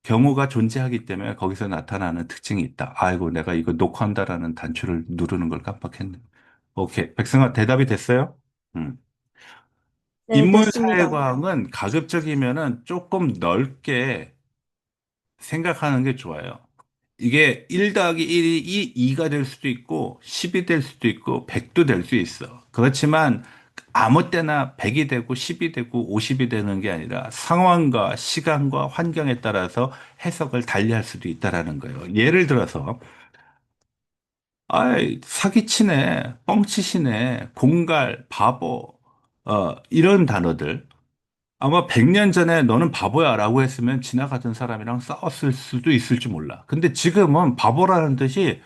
경우가 존재하기 때문에 거기서 나타나는 특징이 있다. 아이고, 내가 이거 녹화한다라는 단추를 누르는 걸 깜빡했네. 오케이. 백승아, 대답이 됐어요? 음. 네, 됐습니다. 인문사회과학은 가급적이면은 조금 넓게 생각하는 게 좋아요. 이게 1 더하기 1이 2가 될 수도 있고, 10이 될 수도 있고, 100도 될 수 있어. 그렇지만 아무 때나 100이 되고, 10이 되고, 50이 되는 게 아니라 상황과 시간과 환경에 따라서 해석을 달리할 수도 있다라는 거예요. 예를 들어서, 아이, 사기치네, 뻥치시네, 공갈, 바보, 이런 단어들. 아마 100년 전에 너는 바보야라고 했으면 지나가던 사람이랑 싸웠을 수도 있을지 몰라. 근데 지금은 바보라는 뜻이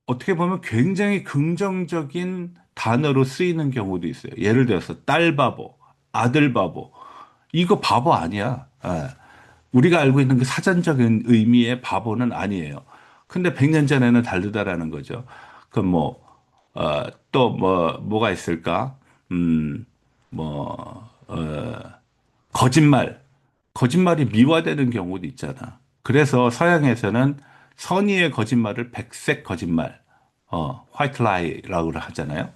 어떻게 보면 굉장히 긍정적인 단어로 쓰이는 경우도 있어요. 예를 들어서 딸 바보, 아들 바보. 이거 바보 아니야. 예. 우리가 알고 있는 그 사전적인 의미의 바보는 아니에요. 근데 100년 전에는 다르다라는 거죠. 그럼 뭐, 또 뭐가 있을까? 음, 뭐, 거짓말. 거짓말이 미화되는 경우도 있잖아. 그래서 서양에서는 선의의 거짓말을 백색 거짓말, 화이트 라이라고 하잖아요.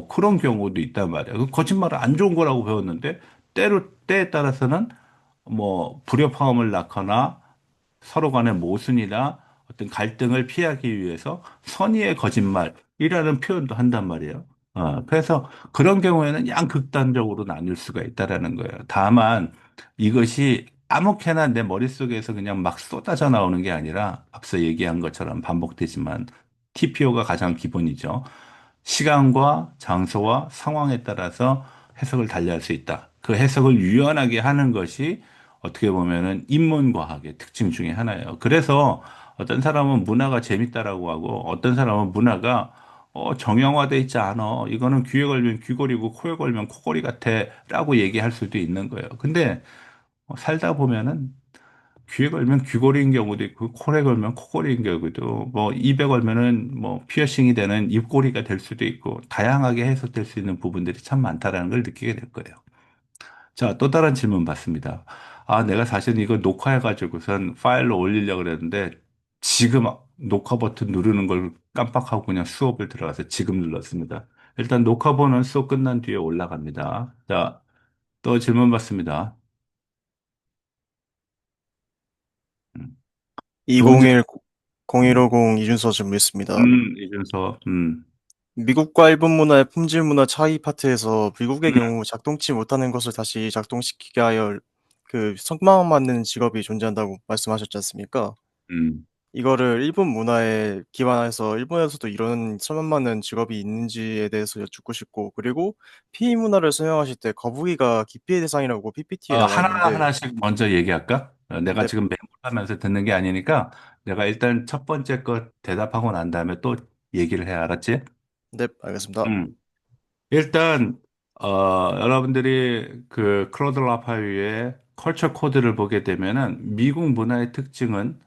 그런 경우도 있단 말이야. 그 거짓말은 안 좋은 거라고 배웠는데, 때에 따라서는 뭐, 불협화음을 낳거나 서로 간의 모순이나 어떤 갈등을 피하기 위해서 선의의 거짓말이라는 표현도 한단 말이에요. 그래서 그런 경우에는 양극단적으로 나뉠 수가 있다라는 거예요. 다만 이것이 아무렇게나 내 머릿속에서 그냥 막 쏟아져 나오는 게 아니라 앞서 얘기한 것처럼 반복되지만 TPO가 가장 기본이죠. 시간과 장소와 상황에 따라서 해석을 달리할 수 있다. 그 해석을 유연하게 하는 것이 어떻게 보면은 인문과학의 특징 중에 하나예요. 그래서 어떤 사람은 문화가 재밌다라고 하고 어떤 사람은 문화가 정형화돼 있지 않아. 이거는 귀에 걸면 귀걸이고 코에 걸면 코걸이 같아라고 얘기할 수도 있는 거예요. 근데 살다 보면은 귀에 걸면 귀걸이인 경우도 있고, 코에 걸면 코걸이인 경우도, 뭐, 입에 걸면은 뭐, 피어싱이 되는 입꼬리가 될 수도 있고, 다양하게 해석될 수 있는 부분들이 참 많다라는 걸 느끼게 될 거예요. 자, 또 다른 질문 받습니다. 아, 내가 사실 이거 녹화해가지고선 파일로 올리려고 그랬는데, 지금 녹화 버튼 누르는 걸 깜빡하고 그냥 수업을 들어가서 지금 눌렀습니다. 일단 녹화본은 수업 끝난 뒤에 올라갑니다. 자, 또 질문 받습니다. 음, 좋은 질문. 201 0150 이준서 질문했습니다. 이준서, 미국과 일본 문화의 품질 문화 차이 파트에서 미국의 음, 경우 작동치 못하는 것을 다시 작동시키게 하여 그 성망 맞는 직업이 존재한다고 말씀하셨지 않습니까? 음. 이거를 일본 문화에 기반해서 일본에서도 이런 성망 맞는 직업이 있는지에 대해서 여쭙고 싶고, 그리고 피임 문화를 설명하실 때 거북이가 기피의 대상이라고 PPT에 나와 있는데, 하나하나씩 먼저 얘기할까? 내가 네, 지금 메모하면서 듣는 게 아니니까 내가 일단 첫 번째 거 대답하고 난 다음에 또 얘기를 해, 알았지? 네, 알겠습니다. 음. 일단, 여러분들이 그 클로드 라파위의 컬처 코드를 보게 되면은 미국 문화의 특징은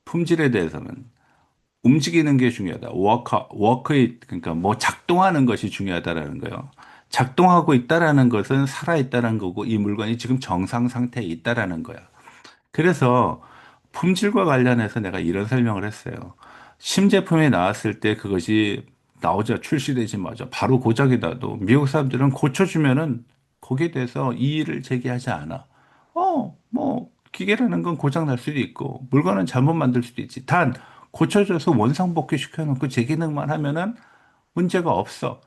품질에 대해서는 움직이는 게 중요하다. 그러니까 뭐 작동하는 것이 중요하다라는 거예요. 작동하고 있다라는 것은 살아있다는 거고 이 물건이 지금 정상 상태에 있다라는 거야. 그래서 품질과 관련해서 내가 이런 설명을 했어요. 신제품이 나왔을 때 그것이 나오자 출시되자마자 바로 고장이다도 미국 사람들은 고쳐주면은 거기에 대해서 이의를 제기하지 않아. 기계라는 건 고장 날 수도 있고 물건은 잘못 만들 수도 있지. 단 고쳐줘서 원상복귀 시켜놓고 재기능만 하면은 문제가 없어.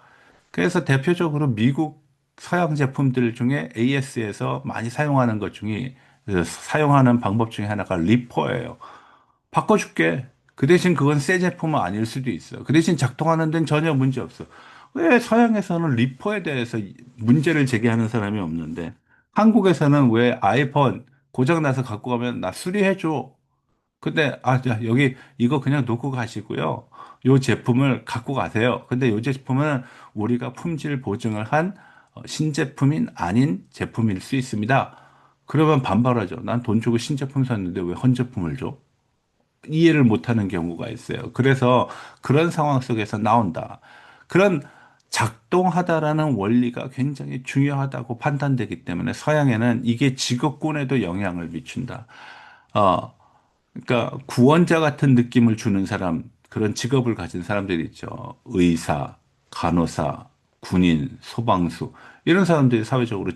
그래서 대표적으로 미국 서양 제품들 중에 AS에서 많이 사용하는 것 중에 사용하는 방법 중에 하나가 리퍼예요. 바꿔줄게. 그 대신 그건 새 제품은 아닐 수도 있어. 그 대신 작동하는 데는 전혀 문제 없어. 왜 서양에서는 리퍼에 대해서 문제를 제기하는 사람이 없는데 한국에서는 왜 아이폰 고장나서 갖고 가면 나 수리해줘. 근데 자, 여기 이거 그냥 놓고 가시고요. 요 제품을 갖고 가세요. 근데 요 제품은 우리가 품질 보증을 한 신제품인 아닌 제품일 수 있습니다. 그러면 반발하죠. 난 돈 주고 신제품 샀는데 왜 헌제품을 줘? 이해를 못하는 경우가 있어요. 그래서 그런 상황 속에서 나온다. 그런 작동하다라는 원리가 굉장히 중요하다고 판단되기 때문에 서양에는 이게 직업군에도 영향을 미친다. 그러니까 구원자 같은 느낌을 주는 사람, 그런 직업을 가진 사람들이 있죠. 의사, 간호사, 군인, 소방수 이런 사람들이 사회적으로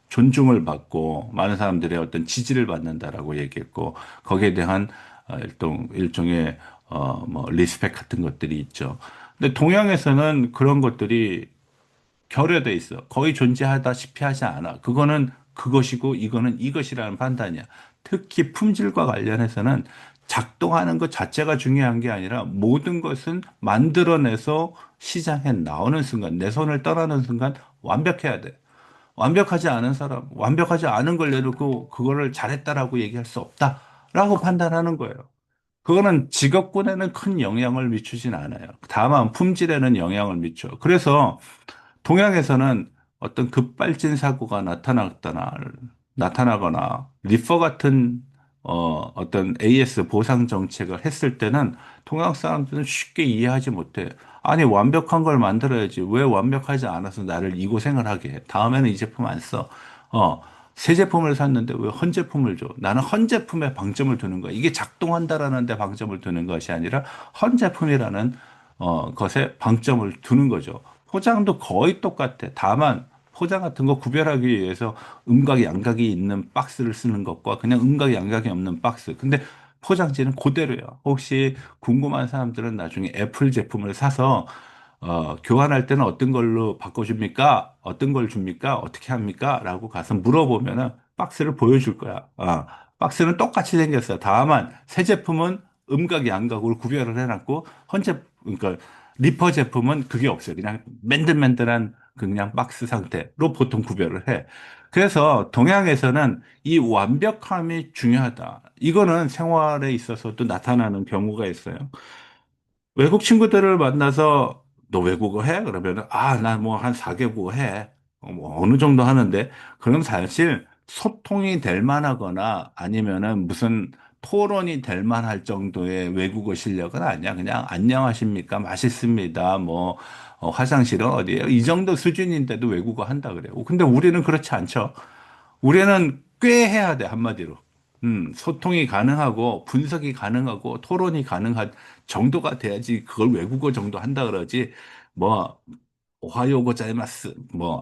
존중을 받고 많은 사람들의 어떤 지지를 받는다라고 얘기했고 거기에 대한 일종의 리스펙 같은 것들이 있죠. 근데 동양에서는 그런 것들이 결여돼 있어. 거의 존재하다시피 하지 않아. 그거는 그것이고 이거는 이것이라는 판단이야. 특히 품질과 관련해서는 작동하는 것 자체가 중요한 게 아니라 모든 것은 만들어내서 시장에 나오는 순간, 내 손을 떠나는 순간 완벽해야 돼. 완벽하지 않은 사람, 완벽하지 않은 걸 내놓고 그거를 잘했다라고 얘기할 수 없다라고 판단하는 거예요. 그거는 직업군에는 큰 영향을 미치진 않아요. 다만 품질에는 영향을 미쳐. 그래서 동양에서는 어떤 급발진 사고가 나타나거나 리퍼 같은 어떤 AS 보상 정책을 했을 때는 동양 사람들은 쉽게 이해하지 못해. 아니, 완벽한 걸 만들어야지. 왜 완벽하지 않아서 나를 이 고생을 하게 해? 다음에는 이 제품 안 써. 어, 새 제품을 샀는데 왜 헌 제품을 줘? 나는 헌 제품에 방점을 두는 거야. 이게 작동한다라는 데 방점을 두는 것이 아니라 헌 제품이라는 것에 방점을 두는 거죠. 포장도 거의 똑같아. 다만 포장 같은 거 구별하기 위해서 음각 양각이 있는 박스를 쓰는 것과 그냥 음각 양각이 없는 박스. 근데 포장지는 그대로야. 혹시 궁금한 사람들은 나중에 애플 제품을 사서 교환할 때는 어떤 걸로 바꿔줍니까? 어떤 걸 줍니까? 어떻게 합니까? 라고 가서 물어보면은 박스를 보여줄 거야. 박스는 똑같이 생겼어. 다만 새 제품은 음각 양각으로 구별을 해놨고 그러니까 리퍼 제품은 그게 없어요. 그냥 맨들맨들한 그냥 박스 상태로 보통 구별을 해. 그래서 동양에서는 이 완벽함이 중요하다. 이거는 생활에 있어서도 나타나는 경우가 있어요. 외국 친구들을 만나서 너 외국어 해? 그러면은 나 뭐 한 4개국어 해. 뭐 어느 정도 하는데 그럼 사실 소통이 될 만하거나 아니면은 무슨 토론이 될 만할 정도의 외국어 실력은 아니야. 그냥 안녕하십니까? 맛있습니다. 화장실은 어디예요? 이 정도 수준인데도 외국어 한다 그래요. 근데 우리는 그렇지 않죠. 우리는 꽤 해야 돼, 한마디로. 소통이 가능하고, 분석이 가능하고, 토론이 가능한 정도가 돼야지 그걸 외국어 정도 한다 그러지. 뭐, 오하요 고자이마스,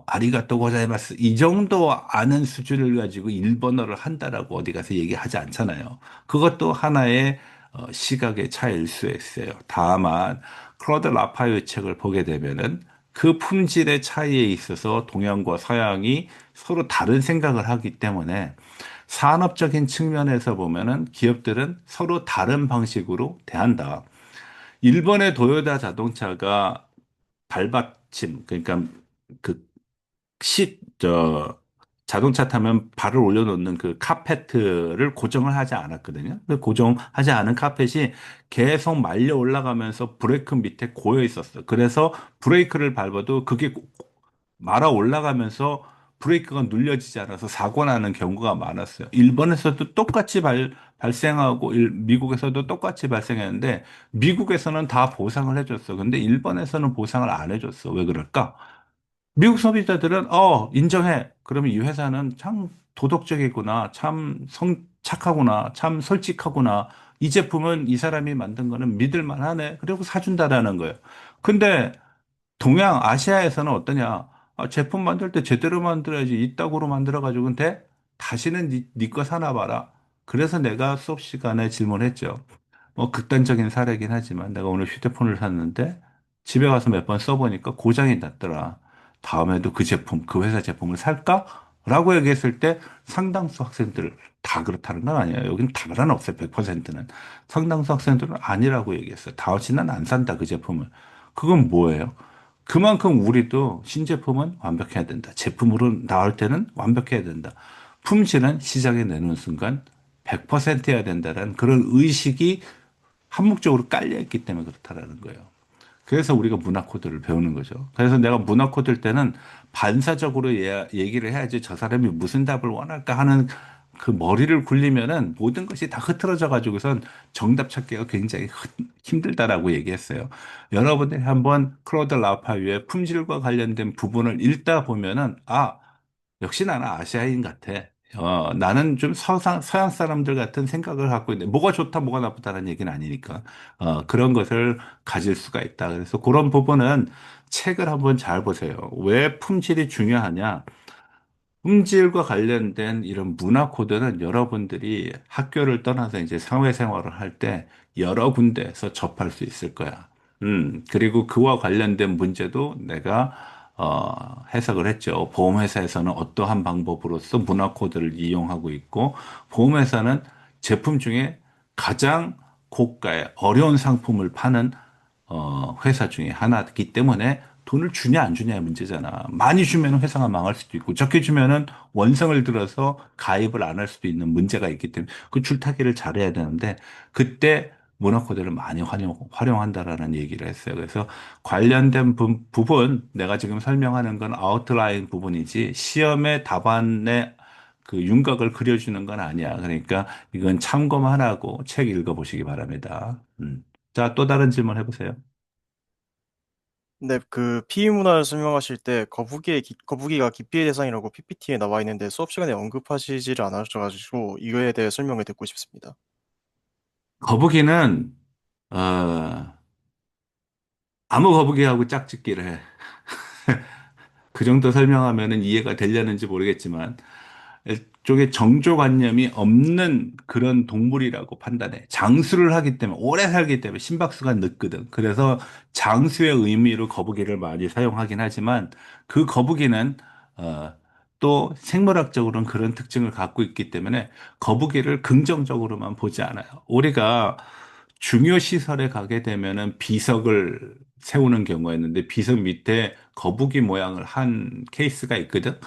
아리가또 고자이마스, 이 정도 아는 수준을 가지고 일본어를 한다라고 어디 가서 얘기하지 않잖아요. 그것도 하나의 시각의 차이일 수 있어요. 다만, 클로드 라파의 책을 보게 되면은 그 품질의 차이에 있어서 동양과 서양이 서로 다른 생각을 하기 때문에 산업적인 측면에서 보면은 기업들은 서로 다른 방식으로 대한다. 일본의 도요타 자동차가 발받침, 그러니까 그 자동차 타면 발을 올려놓는 그 카페트를 고정을 하지 않았거든요. 그 고정하지 않은 카펫이 계속 말려 올라가면서 브레이크 밑에 고여 있었어. 그래서 브레이크를 밟아도 그게 말아 올라가면서 브레이크가 눌려지지 않아서 사고 나는 경우가 많았어요. 일본에서도 똑같이 발생하고 미국에서도 똑같이 발생했는데 미국에서는 다 보상을 해줬어. 근데 일본에서는 보상을 안 해줬어. 왜 그럴까? 미국 소비자들은 인정해. 그러면 이 회사는 참 도덕적이구나. 참 착하구나. 참 솔직하구나. 이 제품은 이 사람이 만든 거는 믿을 만하네. 그리고 사준다라는 거예요. 근데 동양 아시아에서는 어떠냐? 제품 만들 때 제대로 만들어야지. 이따구로 만들어가지고 근데 다시는 네 거 사나 봐라. 그래서 내가 수업 시간에 질문했죠. 극단적인 사례긴 하지만 내가 오늘 휴대폰을 샀는데 집에 가서 몇 번 써보니까 고장이 났더라. 다음에도 그 제품, 그 회사 제품을 살까? 라고 얘기했을 때 상당수 학생들 다 그렇다는 건 아니에요. 여기는 답은 없어요. 100%는. 상당수 학생들은 아니라고 얘기했어요. 다시는 안 산다, 그 제품을. 그건 뭐예요? 그만큼 우리도 신제품은 완벽해야 된다. 제품으로 나올 때는 완벽해야 된다. 품질은 시장에 내놓은 순간 100% 해야 된다는 그런 의식이 한목적으로 깔려 있기 때문에 그렇다라는 거예요. 그래서 우리가 문화 코드를 배우는 거죠. 그래서 내가 문화 코드일 때는 반사적으로 얘기를 해야지 저 사람이 무슨 답을 원할까 하는 그 머리를 굴리면은 모든 것이 다 흐트러져 가지고선 정답 찾기가 굉장히 힘들다라고 얘기했어요. 여러분들이 한번 클로드 라파위의 품질과 관련된 부분을 읽다 보면은 역시 나는 아시아인 같아. 나는 좀 서양 사람들 같은 생각을 갖고 있는데, 뭐가 좋다, 뭐가 나쁘다는 얘기는 아니니까, 그런 것을 가질 수가 있다. 그래서 그런 부분은 책을 한번 잘 보세요. 왜 품질이 중요하냐? 품질과 관련된 이런 문화 코드는 여러분들이 학교를 떠나서 이제 사회생활을 할 때 여러 군데에서 접할 수 있을 거야. 그리고 그와 관련된 문제도 내가 해석을 했죠. 보험회사에서는 어떠한 방법으로서 문화 코드를 이용하고 있고, 보험회사는 제품 중에 가장 고가의 어려운 상품을 파는 회사 중에 하나이기 때문에 돈을 주냐 안 주냐의 문제잖아. 많이 주면 회사가 망할 수도 있고 적게 주면은 원성을 들어서 가입을 안 할 수도 있는 문제가 있기 때문에 그 줄타기를 잘해야 되는데 그때 문화 코드를 많이 활용한다라는 얘기를 했어요. 그래서 관련된 부분 내가 지금 설명하는 건 아웃라인 부분이지 시험의 답안에 그 윤곽을 그려주는 건 아니야. 그러니까 이건 참고만 하고 책 읽어보시기 바랍니다. 자, 또 다른 질문 해보세요. 근데 그 피임 문화를 설명하실 때 거북이가 기피의 대상이라고 PPT에 나와 있는데 수업 시간에 언급하시지를 않으셔가지고 이거에 대해 설명을 듣고 싶습니다. 거북이는, 아무 거북이하고 짝짓기를 해. 그 정도 설명하면은 이해가 되려는지 모르겠지만, 일종의 정조관념이 없는 그런 동물이라고 판단해. 장수를 하기 때문에, 오래 살기 때문에 심박수가 늦거든. 그래서 장수의 의미로 거북이를 많이 사용하긴 하지만, 그 거북이는, 어, 또 생물학적으로는 그런 특징을 갖고 있기 때문에 거북이를 긍정적으로만 보지 않아요. 우리가 중요 시설에 가게 되면은 비석을 세우는 경우가 있는데 비석 밑에 거북이 모양을 한 케이스가 있거든.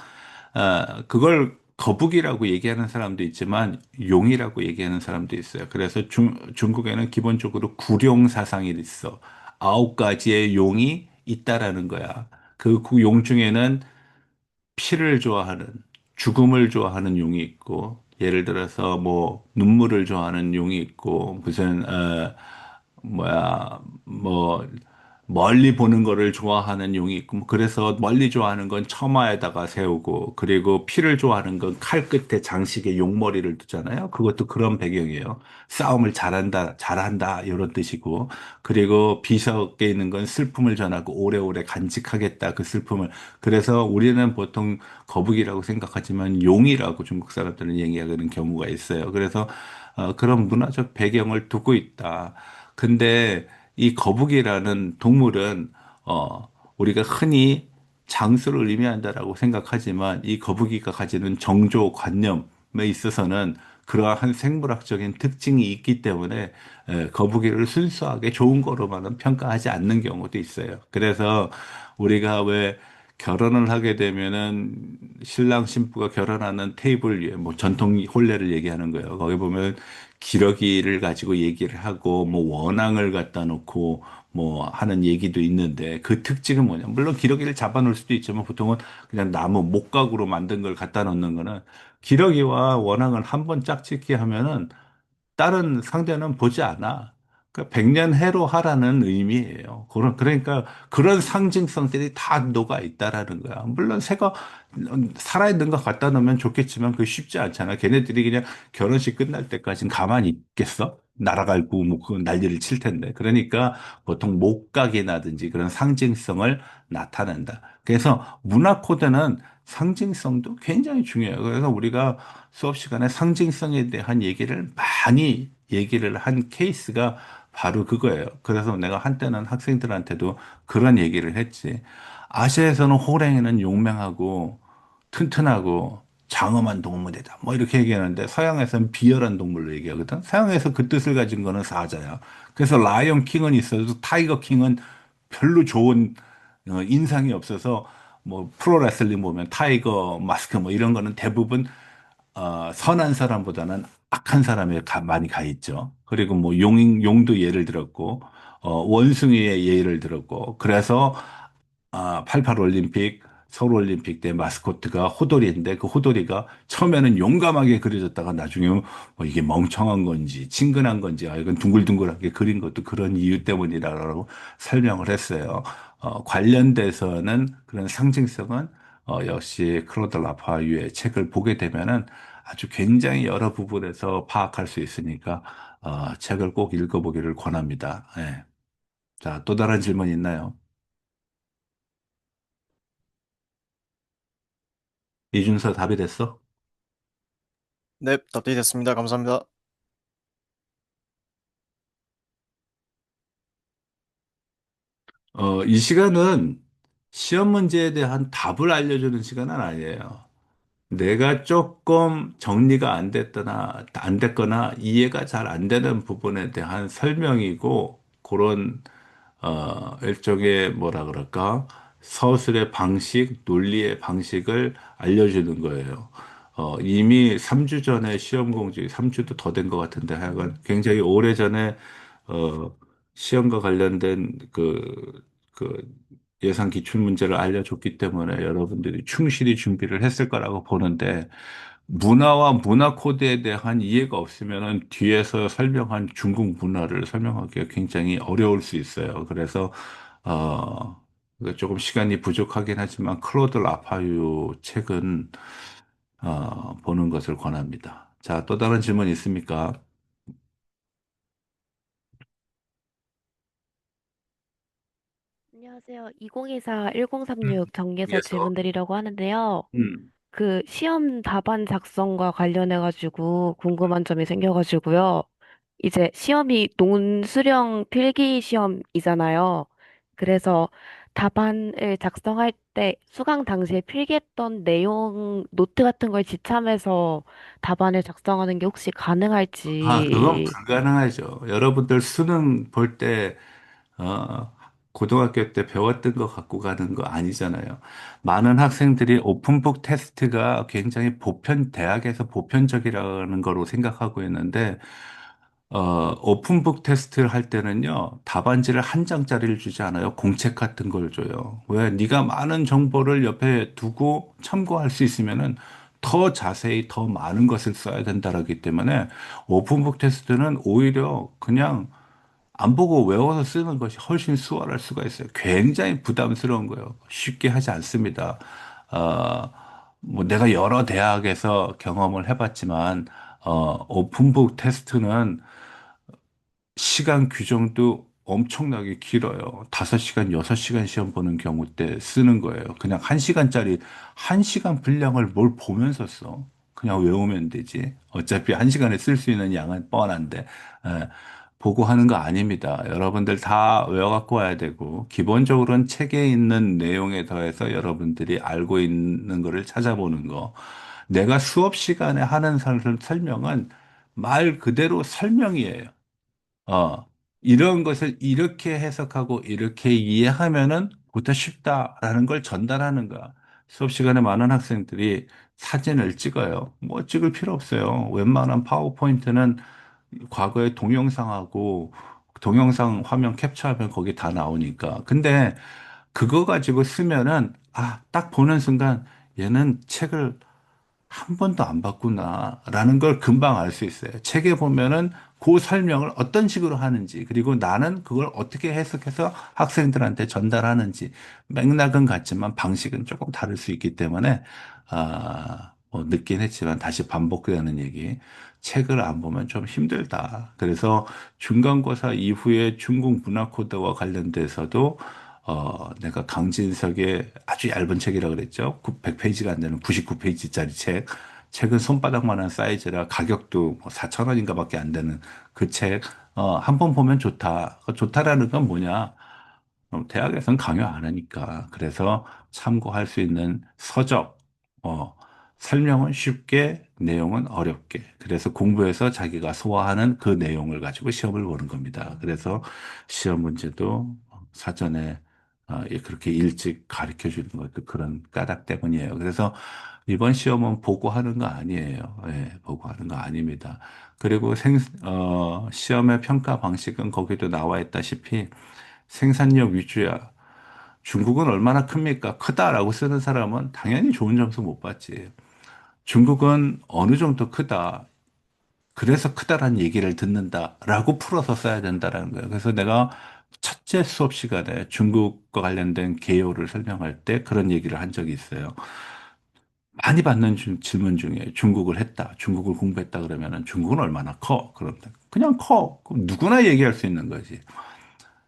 그걸 거북이라고 얘기하는 사람도 있지만 용이라고 얘기하는 사람도 있어요. 그래서 중국에는 기본적으로 구룡 사상이 있어. 9가지의 용이 있다라는 거야. 그 용 중에는 피를 좋아하는, 죽음을 좋아하는 용이 있고, 예를 들어서 뭐 눈물을 좋아하는 용이 있고, 무슨 뭐 멀리 보는 거를 좋아하는 용이 있고, 뭐 그래서 멀리 좋아하는 건 처마에다가 세우고, 그리고 피를 좋아하는 건 칼 끝에 장식에 용머리를 두잖아요. 그것도 그런 배경이에요. 싸움을 잘한다 이런 뜻이고, 그리고 비석에 있는 건 슬픔을 전하고 오래오래 간직하겠다 그 슬픔을. 그래서 우리는 보통 거북이라고 생각하지만 용이라고 중국 사람들은 얘기하는 경우가 있어요. 그래서 그런 문화적 배경을 두고 있다. 근데 이 거북이라는 동물은 우리가 흔히 장수를 의미한다라고 생각하지만 이 거북이가 가지는 정조관념에 있어서는 그러한 생물학적인 특징이 있기 때문에 거북이를 순수하게 좋은 거로만은 평가하지 않는 경우도 있어요. 그래서 우리가 왜 결혼을 하게 되면은 신랑 신부가 결혼하는 테이블 위에 뭐 전통 혼례를 얘기하는 거예요. 거기 보면 기러기를 가지고 얘기를 하고 뭐 원앙을 갖다 놓고 뭐 하는 얘기도 있는데 그 특징은 뭐냐? 물론 기러기를 잡아놓을 수도 있지만 보통은 그냥 나무 목각으로 만든 걸 갖다 놓는 거는 기러기와 원앙을 한번 짝짓기 하면은 다른 상대는 보지 않아. 그러니까 백년해로 하라는 의미예요. 그러니까 그런 상징성들이 다 녹아 있다라는 거야. 물론 새가 살아있는 거 갖다 놓으면 좋겠지만 그게 쉽지 않잖아. 걔네들이 그냥 결혼식 끝날 때까지는 가만히 있겠어? 날아갈고 뭐 그 난리를 칠 텐데. 그러니까 보통 목각이나든지 그런 상징성을 나타낸다. 그래서 문화 코드는 상징성도 굉장히 중요해요. 그래서 우리가 수업 시간에 상징성에 대한 얘기를 많이 얘기를 한 케이스가 바로 그거예요. 그래서 내가 한때는 학생들한테도 그런 얘기를 했지. 아시아에서는 호랭이는 용맹하고 튼튼하고 장엄한 동물이다. 뭐 이렇게 얘기하는데 서양에서는 비열한 동물로 얘기하거든. 서양에서 그 뜻을 가진 거는 사자야. 그래서 라이언 킹은 있어도 타이거 킹은 별로 좋은 인상이 없어서 뭐 프로레슬링 보면 타이거 마스크 뭐 이런 거는 대부분 선한 사람보다는 악한 사람에 많이 가 있죠. 그리고 뭐 용도 예를 들었고, 원숭이의 예를 들었고, 그래서 88 올림픽, 서울 올림픽 때 마스코트가 호돌이인데 그 호돌이가 처음에는 용감하게 그려졌다가 나중에 뭐 이게 멍청한 건지 친근한 건지 이건 둥글둥글하게 그린 것도 그런 이유 때문이라고 설명을 했어요. 관련돼서는 그런 상징성은 역시 클로드 라파유의 책을 보게 되면은 아주 굉장히 여러 부분에서 파악할 수 있으니까 책을 꼭 읽어보기를 권합니다. 예. 자, 또 다른 질문 있나요? 이준서 답이 됐어? 네, 답변이 됐습니다. 감사합니다. 이 시간은 시험 문제에 대한 답을 알려주는 시간은 아니에요. 내가 조금 정리가 안 됐거나 이해가 잘 안 되는 부분에 대한 설명이고, 그런, 일종의 뭐라 그럴까, 서술의 방식, 논리의 방식을 알려주는 거예요. 이미 3주 전에 시험 공지, 3주도 더 된 것 같은데, 하여간 굉장히 오래 전에, 어, 시험과 관련된 그 예상 기출 문제를 알려줬기 때문에 여러분들이 충실히 준비를 했을 거라고 보는데, 문화와 문화 코드에 대한 이해가 없으면은 뒤에서 설명한 중국 문화를 설명하기가 굉장히 어려울 수 있어요. 그래서 조금 시간이 부족하긴 하지만 클로드 라파유 책은 보는 것을 권합니다. 자, 또 다른 질문 있습니까? 안녕하세요. 2024-1036 정개설 위에서. 질문드리려고 하는데요. 음. 그 시험 답안 작성과 관련해가지고 궁금한 점이 생겨가지고요. 이제 시험이 논수령 필기 시험이잖아요. 그래서 답안을 작성할 때 수강 당시에 필기했던 내용, 노트 같은 걸 지참해서 답안을 작성하는 게 혹시 그건 가능할지. 불가능하죠. 여러분들 수능 볼 때, 고등학교 때 배웠던 거 갖고 가는 거 아니잖아요. 많은 학생들이 오픈북 테스트가 굉장히 대학에서 보편적이라는 거로 생각하고 있는데, 오픈북 테스트를 할 때는요, 답안지를 한 장짜리를 주지 않아요. 공책 같은 걸 줘요. 왜? 네가 많은 정보를 옆에 두고 참고할 수 있으면은 더 자세히 더 많은 것을 써야 된다라기 때문에 오픈북 테스트는 오히려 그냥 안 보고 외워서 쓰는 것이 훨씬 수월할 수가 있어요. 굉장히 부담스러운 거예요. 쉽게 하지 않습니다. 어, 뭐 내가 여러 대학에서 경험을 해봤지만, 오픈북 테스트는 시간 규정도 엄청나게 길어요. 5시간, 6시간 시험 보는 경우 때 쓰는 거예요. 그냥 1시간짜리, 1시간 분량을 뭘 보면서 써. 그냥 외우면 되지. 어차피 1시간에 쓸 수 있는 양은 뻔한데, 예, 보고 하는 거 아닙니다. 여러분들 다 외워갖고 와야 되고, 기본적으로는 책에 있는 내용에 더해서 여러분들이 알고 있는 거를 찾아보는 거. 내가 수업 시간에 하는 설명은 말 그대로 설명이에요. 어, 이런 것을 이렇게 해석하고 이렇게 이해하면은 보다 쉽다라는 걸 전달하는 거야. 수업 시간에 많은 학생들이 사진을 찍어요. 뭐 찍을 필요 없어요. 웬만한 파워포인트는 과거의 동영상하고 동영상 화면 캡처하면 거기 다 나오니까. 근데 그거 가지고 쓰면은 딱 보는 순간 얘는 책을 한 번도 안 봤구나라는 걸 금방 알 수 있어요. 책에 보면은 그 설명을 어떤 식으로 하는지, 그리고 나는 그걸 어떻게 해석해서 학생들한테 전달하는지, 맥락은 같지만 방식은 조금 다를 수 있기 때문에, 뭐 늦긴 했지만 다시 반복되는 얘기. 책을 안 보면 좀 힘들다. 그래서 중간고사 이후에 중국 문화 코드와 관련돼서도 내가 강진석의 아주 얇은 책이라 그랬죠. 100페이지가 안 되는 99페이지짜리 책. 책은 손바닥만한 사이즈라 가격도 뭐 4천 원인가 밖에 안 되는 그 책. 한 번 보면 좋다. 좋다라는 건 뭐냐? 대학에서는 강요 안 하니까. 그래서 참고할 수 있는 서적, 어, 설명은 쉽게, 내용은 어렵게. 그래서 공부해서 자기가 소화하는 그 내용을 가지고 시험을 보는 겁니다. 그래서 시험 문제도 사전에 그렇게 일찍 가르쳐 주는 것도 그런 까닭 때문이에요. 그래서 이번 시험은 보고하는 거 아니에요. 예, 보고하는 거 아닙니다. 그리고 시험의 평가 방식은 거기도 나와 있다시피 생산력 위주야. 중국은 얼마나 큽니까? 크다라고 쓰는 사람은 당연히 좋은 점수 못 받지. 중국은 어느 정도 크다. 그래서 크다라는 얘기를 듣는다라고 풀어서 써야 된다라는 거예요. 그래서 내가 첫째 수업 시간에 중국과 관련된 개요를 설명할 때 그런 얘기를 한 적이 있어요. 많이 받는 질문 중에 중국을 했다, 중국을 공부했다 그러면은 중국은 얼마나 커? 그런다. 그냥 커. 그럼 누구나 얘기할 수 있는 거지.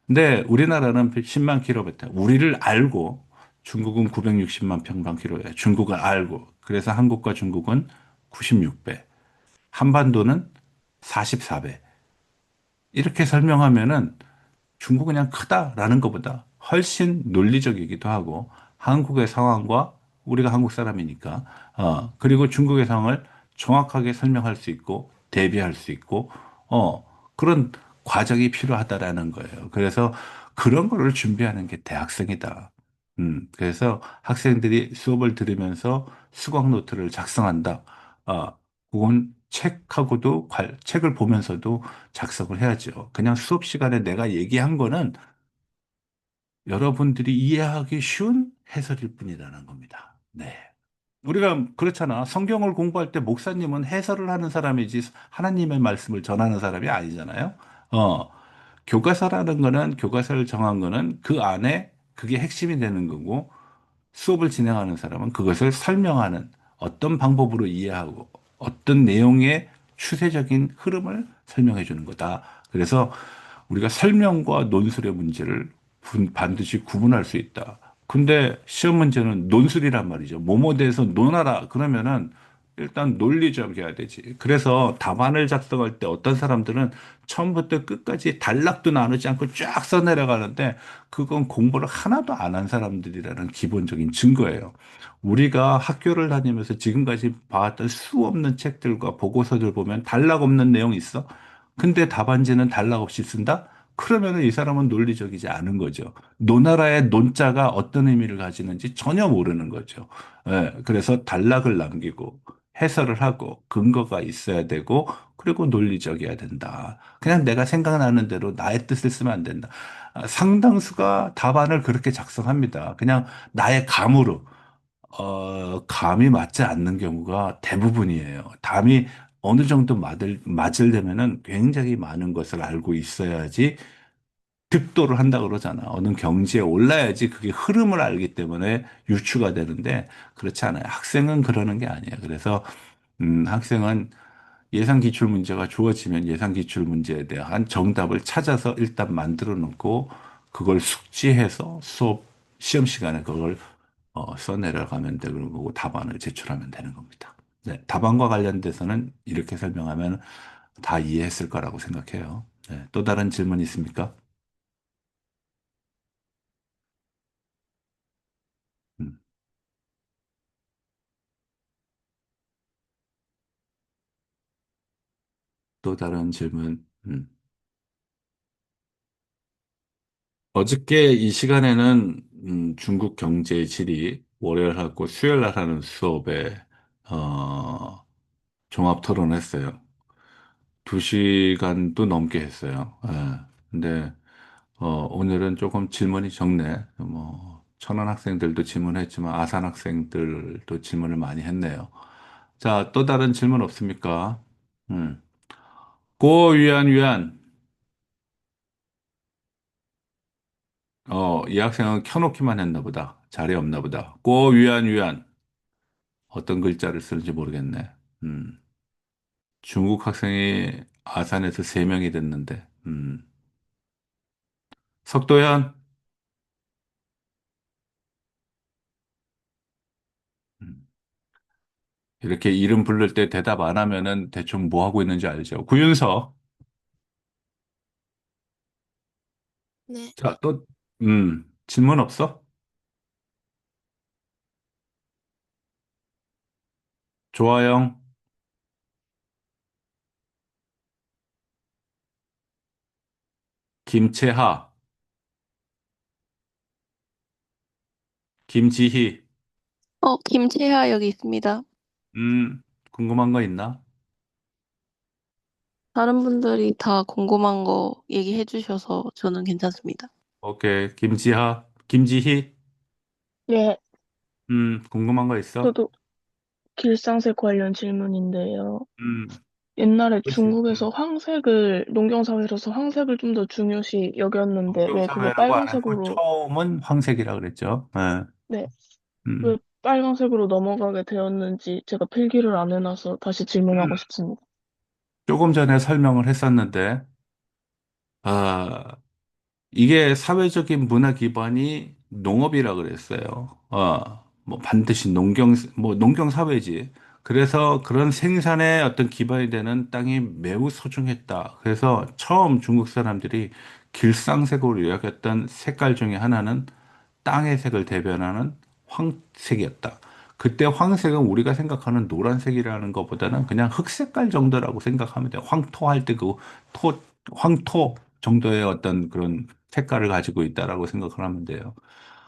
근데 우리나라는 10만 킬로미터. 우리를 알고 중국은 960만 평방킬로에 중국을 알고 그래서 한국과 중국은 96배, 한반도는 44배. 이렇게 설명하면은 중국은 그냥 크다라는 것보다 훨씬 논리적이기도 하고 한국의 상황과 우리가 한국 사람이니까 그리고 중국의 상황을 정확하게 설명할 수 있고 대비할 수 있고 그런 과정이 필요하다라는 거예요. 그래서 그런 거를 준비하는 게 대학생이다. 그래서 학생들이 수업을 들으면서 수강 노트를 작성한다. 그건 책을 보면서도 작성을 해야죠. 그냥 수업 시간에 내가 얘기한 거는 여러분들이 이해하기 쉬운 해설일 뿐이라는 겁니다. 네. 우리가 그렇잖아. 성경을 공부할 때 목사님은 해설을 하는 사람이지 하나님의 말씀을 전하는 사람이 아니잖아요. 어, 교과서라는 거는 교과서를 정한 거는 그 안에 그게 핵심이 되는 거고 수업을 진행하는 사람은 그것을 설명하는 어떤 방법으로 이해하고 어떤 내용의 추세적인 흐름을 설명해 주는 거다. 그래서 우리가 설명과 논술의 문제를 반드시 구분할 수 있다. 근데 시험 문제는 논술이란 말이죠. 뭐뭐에 대해서 논하라. 그러면은 일단 논리적이어야 되지. 그래서 답안을 작성할 때 어떤 사람들은 처음부터 끝까지 단락도 나누지 않고 쫙 써내려가는데 그건 공부를 하나도 안 한 사람들이라는 기본적인 증거예요. 우리가 학교를 다니면서 지금까지 봐왔던 수 없는 책들과 보고서들 보면 단락 없는 내용 있어? 근데 답안지는 단락 없이 쓴다? 그러면 이 사람은 논리적이지 않은 거죠. 노나라의 논자가 어떤 의미를 가지는지 전혀 모르는 거죠. 예, 그래서 단락을 남기고 해설을 하고 근거가 있어야 되고 그리고 논리적이어야 된다. 그냥 내가 생각나는 대로 나의 뜻을 쓰면 안 된다. 상당수가 답안을 그렇게 작성합니다. 그냥 나의 감으로. 감이 맞지 않는 경우가 대부분이에요. 감이 어느 정도 맞으려면은 굉장히 많은 것을 알고 있어야지 득도를 한다 그러잖아. 어느 경지에 올라야지 그게 흐름을 알기 때문에 유추가 되는데 그렇지 않아요. 학생은 그러는 게 아니에요. 그래서 학생은 예상 기출 문제가 주어지면 예상 기출 문제에 대한 정답을 찾아서 일단 만들어 놓고 그걸 숙지해서 시험 시간에 그걸 써내려가면 되는 거고 답안을 제출하면 되는 겁니다. 네, 답안과 관련돼서는 이렇게 설명하면 다 이해했을 거라고 생각해요. 네, 또 다른 질문 있습니까? 음, 또 다른 질문. 어저께 이 시간에는 중국 경제 지리 월요일하고 수요일날 하는 수업에 어, 종합 토론했어요. 2시간도 넘게 했어요. 예. 근데 오늘은 조금 질문이 적네. 뭐 천안 학생들도 질문했지만 아산 학생들도 질문을 많이 했네요. 자, 또 다른 질문 없습니까? 음. 위안. 이 학생은 켜놓기만 했나 보다. 자리 없나 보다. 위안. 어떤 글자를 쓰는지 모르겠네. 음. 중국 학생이 아산에서 3명이 됐는데, 석도현, 음. 이렇게 이름 부를 때 대답 안 하면은 대충 뭐 하고 있는지 알죠? 구윤서. 네, 자, 또, 질문 없어? 조아영, 김채하, 김지희, 김채하 여기 있습니다. 궁금한 거 있나? 다른 분들이 다 궁금한 거 얘기해 주셔서 저는 괜찮습니다. 오케이. 김지희, 네, 궁금한 거 있어? 저도 길상색 관련 질문인데요. 음, 옛날에 그렇지. 중국에서 황색을, 농경사회로서 황색을 좀 더 중요시 여겼는데, 왜 그게 농경사회라고 안 하고 빨간색으로, 처음은 황색이라 그랬죠. 예. 네, 왜 음. 빨간색으로 넘어가게 되었는지 제가 필기를 안 해놔서 다시 질문하고 음. 싶습니다. 조금 전에 설명을 했었는데, 아, 이게 사회적인 문화 기반이 농업이라 그랬어요. 뭐 반드시 뭐 농경 사회지. 그래서 그런 생산의 어떤 기반이 되는 땅이 매우 소중했다. 그래서 처음 중국 사람들이 길상색으로 여겼던 색깔 중에 하나는 땅의 색을 대변하는 황색이었다. 그때 황색은 우리가 생각하는 노란색이라는 것보다는 그냥 흑색깔 정도라고 생각하면 돼요. 황토할 때 그 황토 정도의 어떤 그런 색깔을 가지고 있다라고 생각을 하면 돼요.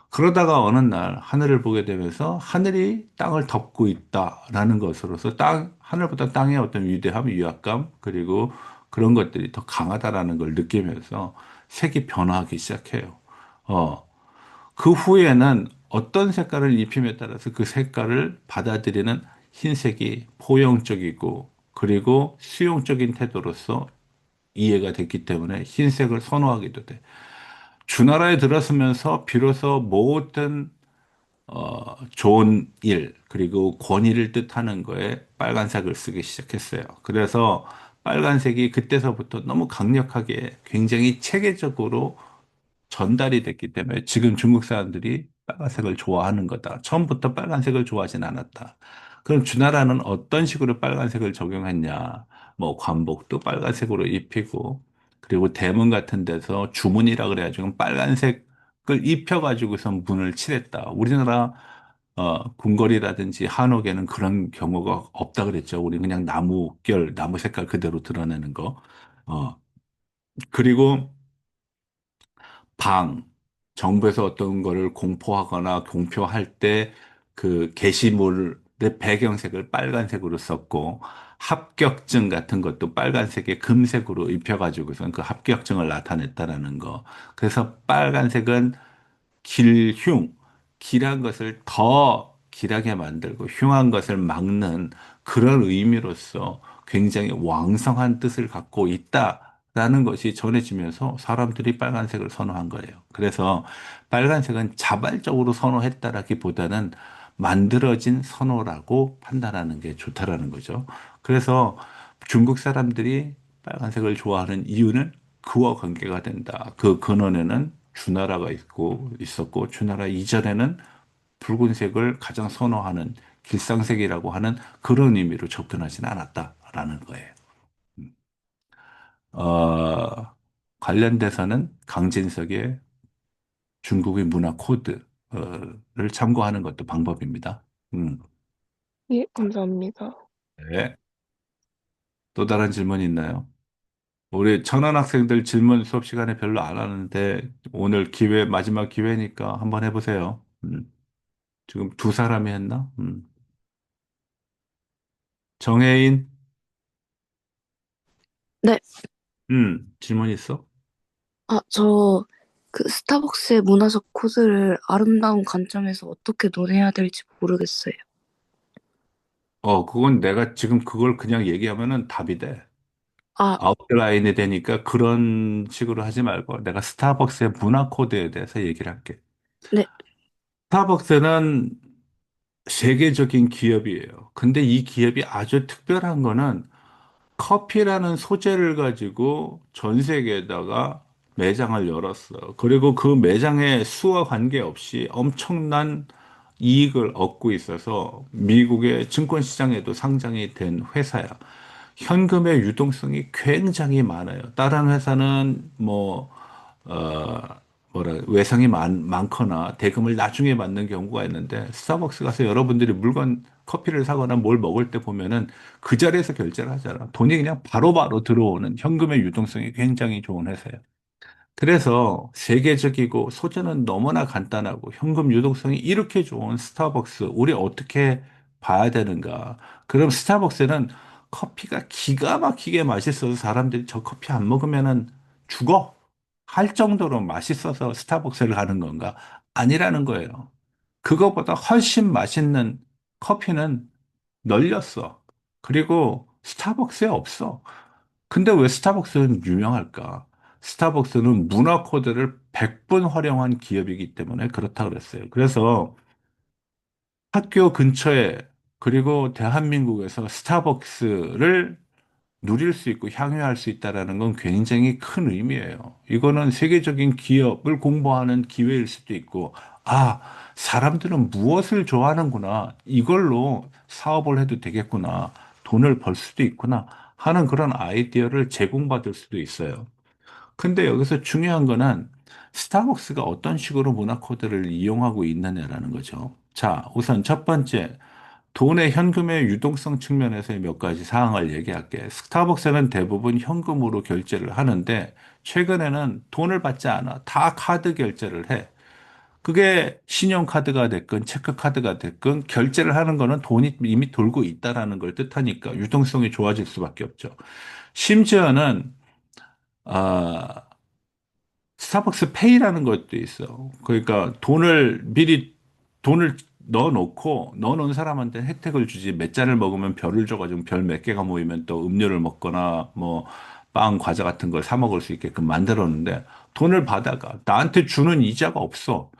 그러다가 어느 날 하늘을 보게 되면서 하늘이 땅을 덮고 있다라는 것으로서 하늘보다 땅의 어떤 위대함, 위압감, 그리고 그런 것들이 더 강하다라는 걸 느끼면서 색이 변화하기 시작해요. 어, 그 후에는 어떤 색깔을 입힘에 따라서 그 색깔을 받아들이는 흰색이 포용적이고 그리고 수용적인 태도로서 이해가 됐기 때문에 흰색을 선호하기도 돼. 주나라에 들어서면서 비로소 모든 좋은 일 그리고 권위를 뜻하는 거에 빨간색을 쓰기 시작했어요. 그래서 빨간색이 그때서부터 너무 강력하게 굉장히 체계적으로 전달이 됐기 때문에 지금 중국 사람들이 빨간색을 좋아하는 거다. 처음부터 빨간색을 좋아하진 않았다. 그럼 주나라는 어떤 식으로 빨간색을 적용했냐? 뭐 관복도 빨간색으로 입히고 그리고 대문 같은 데서 주문이라 그래가지고 빨간색을 입혀가지고서 문을 칠했다. 우리나라 궁궐이라든지 한옥에는 그런 경우가 없다 그랬죠. 우리 그냥 나무 색깔 그대로 드러내는 거. 어, 그리고 방, 정부에서 어떤 거를 공포하거나 공표할 때 그 게시물의 배경색을 빨간색으로 썼고 합격증 같은 것도 빨간색에 금색으로 입혀가지고선 그 합격증을 나타냈다라는 거. 그래서 빨간색은 길흉, 길한 것을 더 길하게 만들고 흉한 것을 막는 그런 의미로서 굉장히 왕성한 뜻을 갖고 있다라는 것이 전해지면서 사람들이 빨간색을 선호한 거예요. 그래서 빨간색은 자발적으로 선호했다라기보다는 만들어진 선호라고 판단하는 게 좋다라는 거죠. 그래서 중국 사람들이 빨간색을 좋아하는 이유는 그와 관계가 된다. 그 근원에는 주나라가 있었고, 주나라 이전에는 붉은색을 가장 선호하는 길상색이라고 하는 그런 의미로 접근하지는 않았다라는 거예요. 음. 어, 관련돼서는 강진석의 중국의 문화 코드를 참고하는 것도 방법입니다. 음, 예, 감사합니다. 네. 또 다른 질문 있나요? 우리 천안 학생들 질문 수업 시간에 별로 안 하는데 오늘 마지막 기회니까 한번 해보세요. 지금 두 사람이 했나? 정혜인, 네, 질문 있어? 그 스타벅스의 문화적 코드를 아름다운 관점에서 어떻게 논해야 될지 모르겠어요. 그건 내가 지금 그걸 그냥 얘기하면은 답이 돼. 아, 아웃라인이 되니까 그런 식으로 하지 말고 내가 스타벅스의 문화 코드에 대해서 얘기를 할게. 네, 스타벅스는 세계적인 기업이에요. 근데 이 기업이 아주 특별한 거는 커피라는 소재를 가지고 전 세계에다가 매장을 열었어. 그리고 그 매장의 수와 관계없이 엄청난 이익을 얻고 있어서 미국의 증권시장에도 상장이 된 회사야. 현금의 유동성이 굉장히 많아요. 다른 회사는 어, 외상이 많거나 대금을 나중에 받는 경우가 있는데 스타벅스 가서 여러분들이 커피를 사거나 뭘 먹을 때 보면은 그 자리에서 결제를 하잖아. 돈이 그냥 바로바로 들어오는 현금의 유동성이 굉장히 좋은 회사예요. 그래서 세계적이고 소재는 너무나 간단하고 현금 유동성이 이렇게 좋은 스타벅스, 우리 어떻게 봐야 되는가? 그럼 스타벅스는 커피가 기가 막히게 맛있어서 사람들이 저 커피 안 먹으면은 죽어? 할 정도로 맛있어서 스타벅스를 가는 건가? 아니라는 거예요. 그거보다 훨씬 맛있는 커피는 널렸어. 그리고 스타벅스에 없어. 근데 왜 스타벅스는 유명할까? 스타벅스는 문화 코드를 100분 활용한 기업이기 때문에 그렇다 그랬어요. 그래서 학교 근처에 그리고 대한민국에서 스타벅스를 누릴 수 있고 향유할 수 있다라는 건 굉장히 큰 의미예요. 이거는 세계적인 기업을 공부하는 기회일 수도 있고, 아, 사람들은 무엇을 좋아하는구나. 이걸로 사업을 해도 되겠구나. 돈을 벌 수도 있구나. 하는 그런 아이디어를 제공받을 수도 있어요. 근데 여기서 중요한 거는 스타벅스가 어떤 식으로 문화 코드를 이용하고 있느냐라는 거죠. 자, 우선 첫 번째, 돈의 현금의 유동성 측면에서의 몇 가지 사항을 얘기할게. 스타벅스는 대부분 현금으로 결제를 하는데, 최근에는 돈을 받지 않아. 다 카드 결제를 해. 그게 신용카드가 됐건 체크카드가 됐건 결제를 하는 거는 돈이 이미 돌고 있다라는 걸 뜻하니까 유동성이 좋아질 수밖에 없죠. 심지어는 아, 스타벅스 페이라는 것도 있어. 그러니까 돈을 넣어놓은 사람한테 혜택을 주지. 몇 잔을 먹으면 별을 줘가지고 별 몇 개가 모이면 또 음료를 먹거나 뭐 빵, 과자 같은 걸 사 먹을 수 있게끔 만들었는데 돈을 받아가. 나한테 주는 이자가 없어.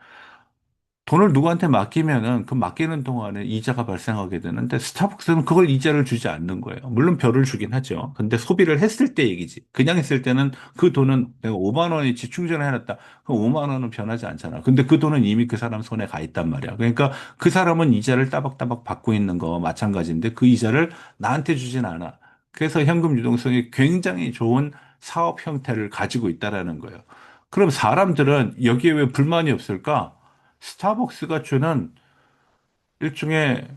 돈을 누구한테 맡기면은 그 맡기는 동안에 이자가 발생하게 되는데 스타벅스는 그걸 이자를 주지 않는 거예요. 물론 별을 주긴 하죠. 근데 소비를 했을 때 얘기지. 그냥 했을 때는 그 돈은 내가 5만 원어치 충전을 해놨다. 그 5만 원은 변하지 않잖아. 근데 그 돈은 이미 그 사람 손에 가 있단 말이야. 그러니까 그 사람은 이자를 따박따박 받고 있는 거 마찬가지인데 그 이자를 나한테 주진 않아. 그래서 현금 유동성이 굉장히 좋은 사업 형태를 가지고 있다라는 거예요. 그럼 사람들은 여기에 왜 불만이 없을까? 스타벅스가 주는 일종의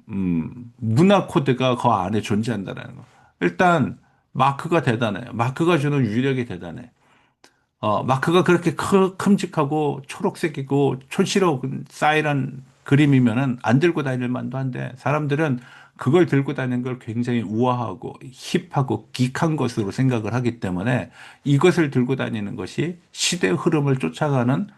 문화 코드가 그 안에 존재한다는 거. 일단 마크가 대단해요. 마크가 주는 위력이 대단해. 마크가 그렇게 큼직하고 초록색이고 촌스러운 싸이란 그림이면은 안 들고 다닐 만도 한데 사람들은 그걸 들고 다니는 걸 굉장히 우아하고 힙하고 기크한 것으로 생각을 하기 때문에 이것을 들고 다니는 것이 시대의 흐름을 쫓아가는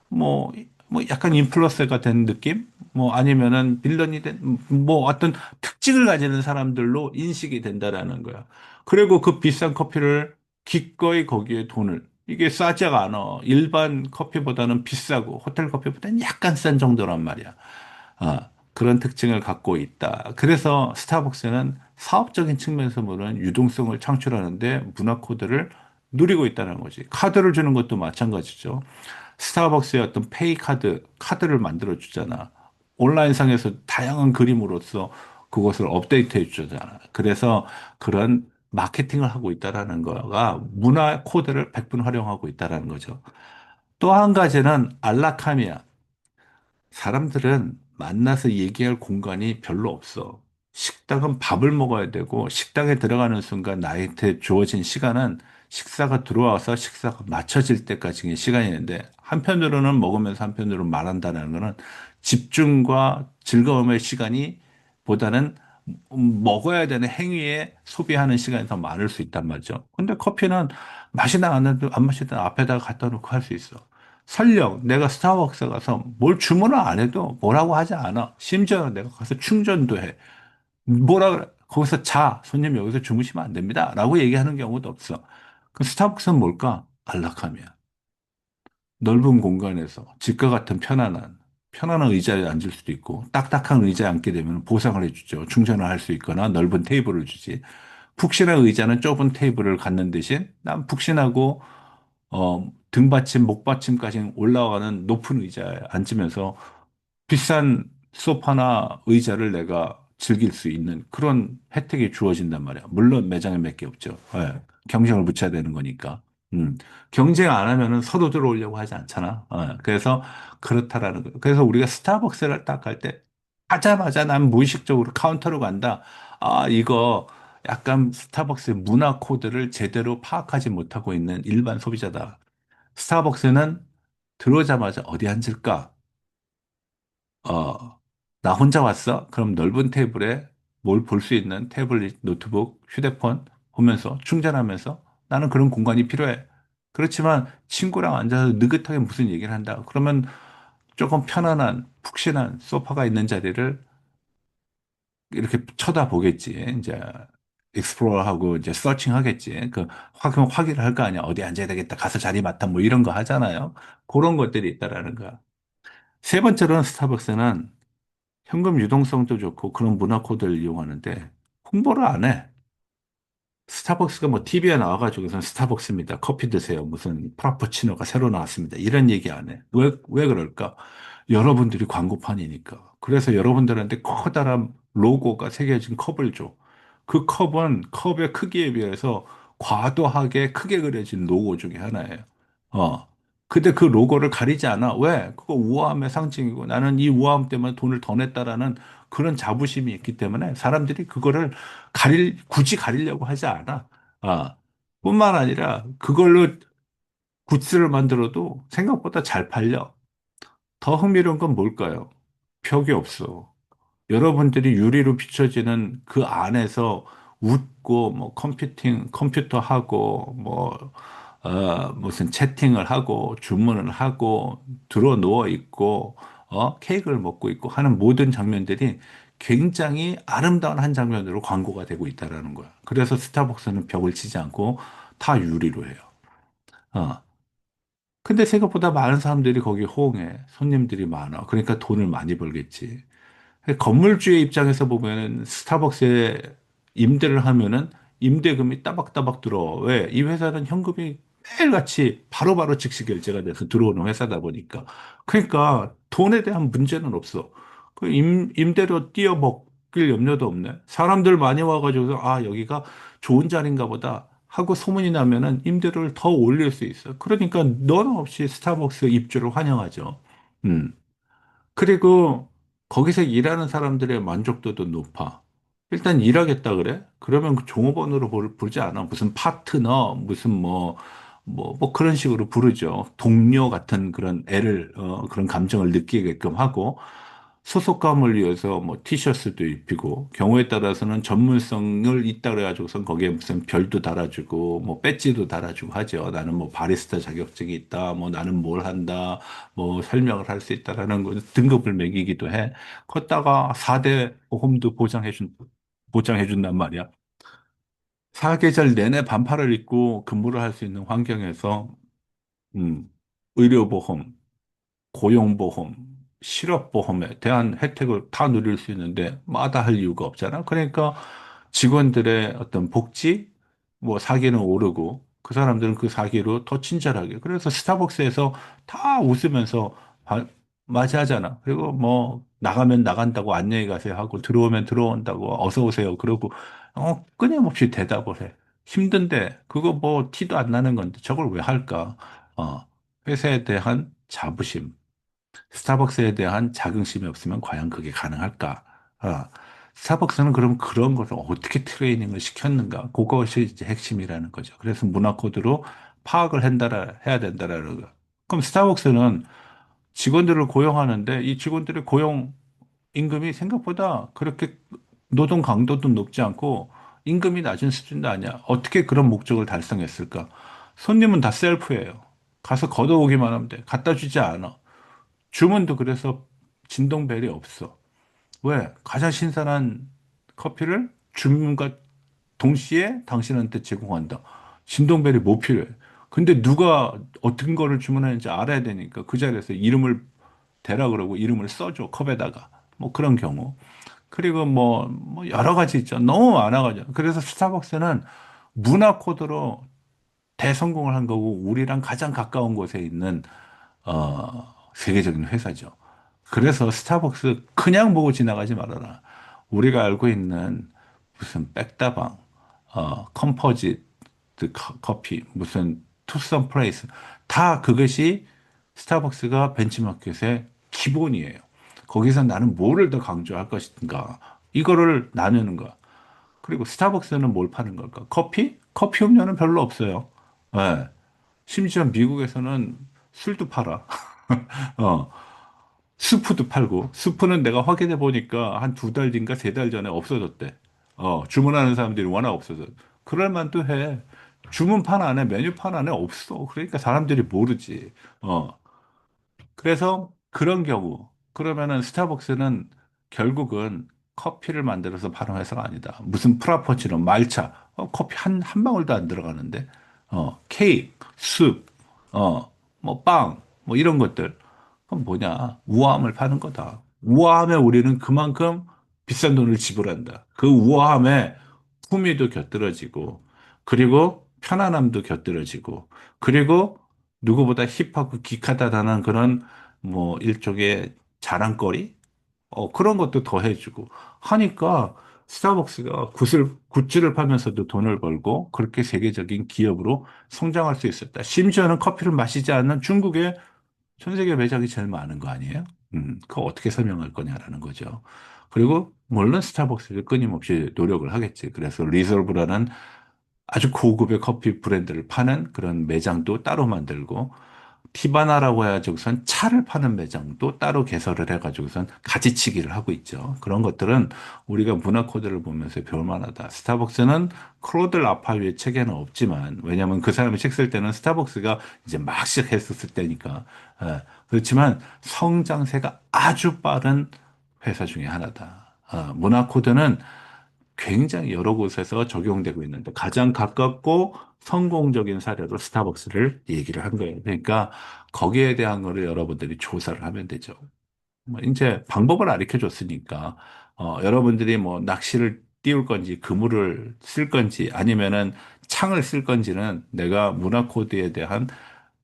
뭐, 뭐 약간 인플루언서가 된 느낌? 뭐 아니면은 빌런이 된, 뭐 어떤 특징을 가지는 사람들로 인식이 된다라는 거야. 그리고 그 비싼 커피를 기꺼이 거기에 돈을, 이게 싸지가 않아. 일반 커피보다는 비싸고 호텔 커피보다는 약간 싼 정도란 말이야. 그런 특징을 갖고 있다. 그래서 스타벅스는 사업적인 측면에서 보는 유동성을 창출하는데 문화 코드를 누리고 있다는 거지. 카드를 주는 것도 마찬가지죠. 스타벅스의 어떤 페이 카드를 만들어 주잖아. 온라인상에서 다양한 그림으로써 그것을 업데이트해 주잖아. 그래서 그런 마케팅을 하고 있다라는 거가 문화 코드를 100분 활용하고 있다라는 거죠. 또 한 가지는 안락함이야. 사람들은 만나서 얘기할 공간이 별로 없어. 식당은 밥을 먹어야 되고, 식당에 들어가는 순간 나한테 주어진 시간은 식사가 들어와서 식사가 맞춰질 때까지의 시간이는데, 한편으로는 먹으면서 한편으로는 말한다는 거는 집중과 즐거움의 시간이 보다는 먹어야 되는 행위에 소비하는 시간이 더 많을 수 있단 말이죠. 근데 커피는 마시나 안 마시든 앞에다가 갖다 놓고 할 수 있어. 설령 내가 스타벅스 가서 뭘 주문을 안 해도 뭐라고 하지 않아. 심지어 내가 가서 충전도 해. 뭐라 그래? 거기서 손님 여기서 주무시면 안 됩니다. 라고 얘기하는 경우도 없어. 그 스타벅스는 뭘까? 안락함이야. 넓은 공간에서 집과 같은 편안한 의자에 앉을 수도 있고, 딱딱한 의자에 앉게 되면 보상을 해주죠. 충전을 할 수 있거나 넓은 테이블을 주지. 푹신한 의자는 좁은 테이블을 갖는 대신 난 푹신하고 등받침, 목받침까지 올라가는 높은 의자에 앉으면서 비싼 소파나 의자를 내가 즐길 수 있는 그런 혜택이 주어진단 말이야. 물론 매장에 몇 개 없죠. 예, 경쟁을 붙여야 되는 거니까. 경쟁 안 하면은 서로 들어오려고 하지 않잖아. 그래서 그렇다라는 거예요. 그래서 우리가 스타벅스를 딱 갈 때 하자마자 난 무의식적으로 카운터로 간다. 이거 약간 스타벅스의 문화 코드를 제대로 파악하지 못하고 있는 일반 소비자다. 스타벅스는 들어오자마자 어디 앉을까? 나 혼자 왔어? 그럼 넓은 테이블에 뭘 볼 수 있는 태블릿, 노트북, 휴대폰 보면서 충전하면서 나는 그런 공간이 필요해. 그렇지만 친구랑 앉아서 느긋하게 무슨 얘기를 한다. 그러면 조금 편안한, 푹신한 소파가 있는 자리를 이렇게 쳐다보겠지. 이제 익스플로어하고 이제 서칭 하겠지. 확인을 할 거 아니야. 어디 앉아야 되겠다. 가서 자리 맡아. 뭐 이런 거 하잖아요. 그런 것들이 있다라는 거야. 세 번째로는 스타벅스는 현금 유동성도 좋고 그런 문화 코드를 이용하는데 홍보를 안 해. 스타벅스가 뭐 TV에 나와가지고선 스타벅스입니다. 커피 드세요. 무슨 프라푸치노가 새로 나왔습니다. 이런 얘기 안 해. 왜 그럴까? 여러분들이 광고판이니까. 그래서 여러분들한테 커다란 로고가 새겨진 컵을 줘. 그 컵은 컵의 크기에 비해서 과도하게 크게 그려진 로고 중에 하나예요. 어. 근데 그 로고를 가리지 않아. 왜? 그거 우아함의 상징이고 나는 이 우아함 때문에 돈을 더 냈다라는 그런 자부심이 있기 때문에 사람들이 그거를 굳이 가리려고 하지 않아. 아, 뿐만 아니라 그걸로 굿즈를 만들어도 생각보다 잘 팔려. 더 흥미로운 건 뭘까요? 벽이 없어. 여러분들이 유리로 비춰지는 그 안에서 웃고, 뭐, 컴퓨터 하고, 뭐, 무슨 채팅을 하고, 주문을 하고, 들어 누워 있고, 케이크를 먹고 있고 하는 모든 장면들이 굉장히 아름다운 한 장면으로 광고가 되고 있다라는 거야. 그래서 스타벅스는 벽을 치지 않고 다 유리로 해요. 어. 근데 생각보다 많은 사람들이 거기 호응해. 손님들이 많아. 그러니까 돈을 많이 벌겠지. 건물주의 입장에서 보면은 스타벅스에 임대를 하면은 임대금이 따박따박 들어와. 왜? 이 회사는 현금이 매일같이 바로바로 즉시 결제가 돼서 들어오는 회사다 보니까. 그러니까 돈에 대한 문제는 없어. 임대료 띄어 먹길 염려도 없네. 사람들 많이 와가지고, 아, 여기가 좋은 자리인가 보다 하고 소문이 나면은 임대료를 더 올릴 수 있어. 그러니까 너는 없이 스타벅스 입주를 환영하죠. 음. 그리고 거기서 일하는 사람들의 만족도도 높아. 일단 일하겠다 그래? 그러면 그 종업원으로 부르지 않아. 무슨 파트너, 무슨 뭐 그런 식으로 부르죠. 동료 같은 그런 그런 감정을 느끼게끔 하고, 소속감을 위해서 뭐 티셔츠도 입히고, 경우에 따라서는 전문성을 있다 그래가지고선 거기에 무슨 별도 달아주고, 뭐 배지도 달아주고 하죠. 나는 뭐 바리스타 자격증이 있다, 뭐 나는 뭘 한다, 뭐 설명을 할 수 있다라는 거 등급을 매기기도 해. 걷다가 4대 보험도 보장해준단 말이야. 사계절 내내 반팔을 입고 근무를 할 수 있는 환경에서, 음, 의료보험, 고용보험, 실업보험에 대한 혜택을 다 누릴 수 있는데 마다할 이유가 없잖아. 그러니까 직원들의 어떤 복지, 뭐 사기는 오르고 그 사람들은 그 사기로 더 친절하게. 그래서 스타벅스에서 다 웃으면서 맞이하잖아. 그리고 뭐 나가면 나간다고 안녕히 가세요 하고 들어오면 들어온다고 어서 오세요. 그러고 끊임없이 대답을 해. 힘든데 그거 뭐 티도 안 나는 건데 저걸 왜 할까? 회사에 대한 자부심. 스타벅스에 대한 자긍심이 없으면 과연 그게 가능할까? 어, 스타벅스는 그럼 그런 것을 어떻게 트레이닝을 시켰는가? 그것이 이제 핵심이라는 거죠. 그래서 문화 코드로 파악을 해야 된다라는 거. 그럼 스타벅스는 직원들을 고용하는데 이 직원들의 고용 임금이 생각보다 그렇게 노동 강도도 높지 않고 임금이 낮은 수준도 아니야. 어떻게 그런 목적을 달성했을까? 손님은 다 셀프예요. 가서 걷어오기만 하면 돼. 갖다 주지 않아. 주문도 그래서 진동벨이 없어. 왜? 가장 신선한 커피를 주문과 동시에 당신한테 제공한다. 진동벨이 못 필요해. 근데 누가 어떤 거를 주문하는지 알아야 되니까 그 자리에서 이름을 대라 그러고 이름을 써줘, 컵에다가. 뭐 그런 경우. 그리고 뭐 여러 가지 있죠. 너무 많아가지고. 그래서 스타벅스는 문화 코드로 대성공을 한 거고, 우리랑 가장 가까운 곳에 있는 세계적인 회사죠. 그래서 스타벅스 그냥 보고 지나가지 말아라. 우리가 알고 있는 무슨 백다방, 컴포지트 커피, 무슨 투썸 플레이스, 다 그것이 스타벅스가 벤치마켓의 기본이에요. 거기서 나는 뭐를 더 강조할 것인가? 이거를 나누는 거. 그리고 스타벅스는 뭘 파는 걸까? 커피? 커피 음료는 별로 없어요. 예. 심지어 미국에서는 술도 팔아. 어, 스프도 팔고, 스프는 내가 확인해 보니까 한 2달 뒤인가 3달 전에 없어졌대. 주문하는 사람들이 워낙 없어서. 그럴 만도 해. 주문판 안에, 메뉴판 안에 없어. 그러니까 사람들이 모르지. 어, 그래서 그런 경우, 그러면은 스타벅스는 결국은 커피를 만들어서 파는 회사가 아니다. 무슨 프라푸치노, 말차, 커피 한 방울도 안 들어가는데, 케이크, 숲, 뭐 빵, 뭐 이런 것들. 그건 뭐냐? 우아함을 파는 거다. 우아함에 우리는 그만큼 비싼 돈을 지불한다. 그 우아함에 품위도 곁들여지고, 그리고 편안함도 곁들여지고, 그리고 누구보다 힙하고 기카다다는 그런 뭐 일종의 자랑거리? 그런 것도 더해주고 하니까 스타벅스가 굿즈를 팔면서도 돈을 벌고 그렇게 세계적인 기업으로 성장할 수 있었다. 심지어는 커피를 마시지 않는 중국에 전 세계 매장이 제일 많은 거 아니에요? 그거 어떻게 설명할 거냐라는 거죠. 그리고 물론 스타벅스도 끊임없이 노력을 하겠지. 그래서 리졸브라는 아주 고급의 커피 브랜드를 파는 그런 매장도 따로 만들고 티바나라고 해가지고선 차를 파는 매장도 따로 개설을 해가지고선 가지치기를 하고 있죠. 그런 것들은 우리가 문화 코드를 보면서 배울 만하다. 스타벅스는 클로드 라파위의 책에는 없지만, 왜냐면 그 사람이 책 쓸 때는 스타벅스가 이제 막 시작했었을 때니까. 그렇지만 성장세가 아주 빠른 회사 중에 하나다. 문화 코드는 굉장히 여러 곳에서 적용되고 있는데 가장 가깝고 성공적인 사례로 스타벅스를 얘기를 한 거예요. 그러니까 거기에 대한 거를 여러분들이 조사를 하면 되죠. 뭐 이제 방법을 가르쳐 줬으니까 여러분들이 뭐 낚시를 띄울 건지 그물을 쓸 건지 아니면은 창을 쓸 건지는 내가 문화 코드에 대한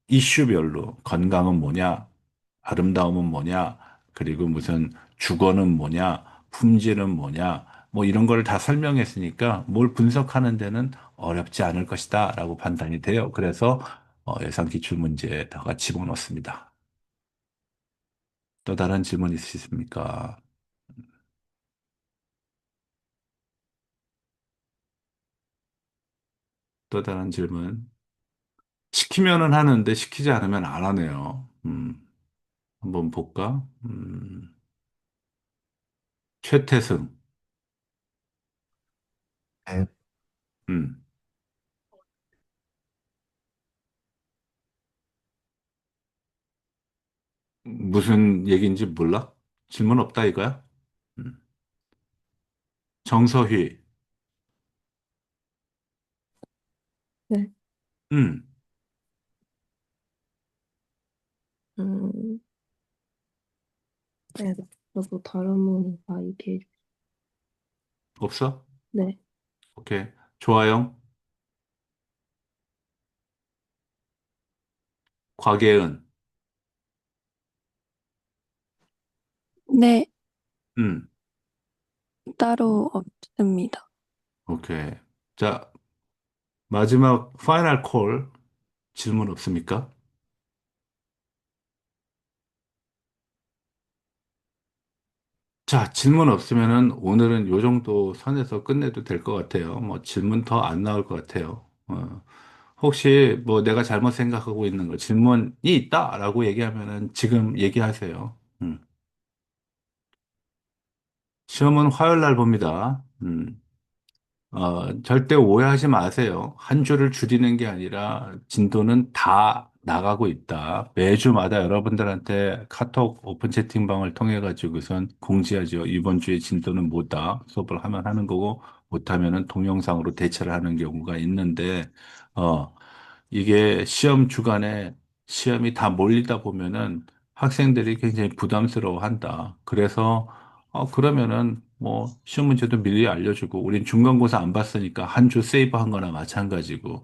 이슈별로 건강은 뭐냐, 아름다움은 뭐냐, 그리고 무슨 주거는 뭐냐, 품질은 뭐냐, 뭐 이런 걸 다 설명했으니까 뭘 분석하는 데는 어렵지 않을 것이다 라고 판단이 돼요. 그래서 예상 기출 문제에다가 집어넣습니다. 또 다른 질문 있으십니까? 또 다른 질문. 시키면은 하는데 시키지 않으면 안 하네요. 한번 볼까? 최태승. 네. 음, 무슨 얘기인지 몰라? 질문 없다 이거야? 음. 정서휘. 네. 음, 음, 네. 저도 다른 분이 다 얘기해 주. 없어? 네. 오케이. 조아영, 곽예은. 네, 음, 따로 없습니다. 오케이. 자, 마지막 파이널 콜 질문 없습니까? 자, 질문 없으면은 오늘은 요 정도 선에서 끝내도 될 것 같아요. 뭐 질문 더 안 나올 것 같아요. 혹시 뭐 내가 잘못 생각하고 있는 거 질문이 있다라고 얘기하면은 지금 얘기하세요. 시험은 화요일 날 봅니다. 절대 오해하지 마세요. 한 주를 줄이는 게 아니라 진도는 다 나가고 있다. 매주마다 여러분들한테 카톡 오픈 채팅방을 통해 가지고선 공지하죠. 이번 주에 진도는 뭐다. 수업을 하면 하는 거고 못하면은 동영상으로 대체를 하는 경우가 있는데 어, 이게 시험 주간에 시험이 다 몰리다 보면은 학생들이 굉장히 부담스러워한다. 그래서 그러면은 뭐 시험 문제도 미리 알려주고 우린 중간고사 안 봤으니까 한 주 세이브한 거나 마찬가지고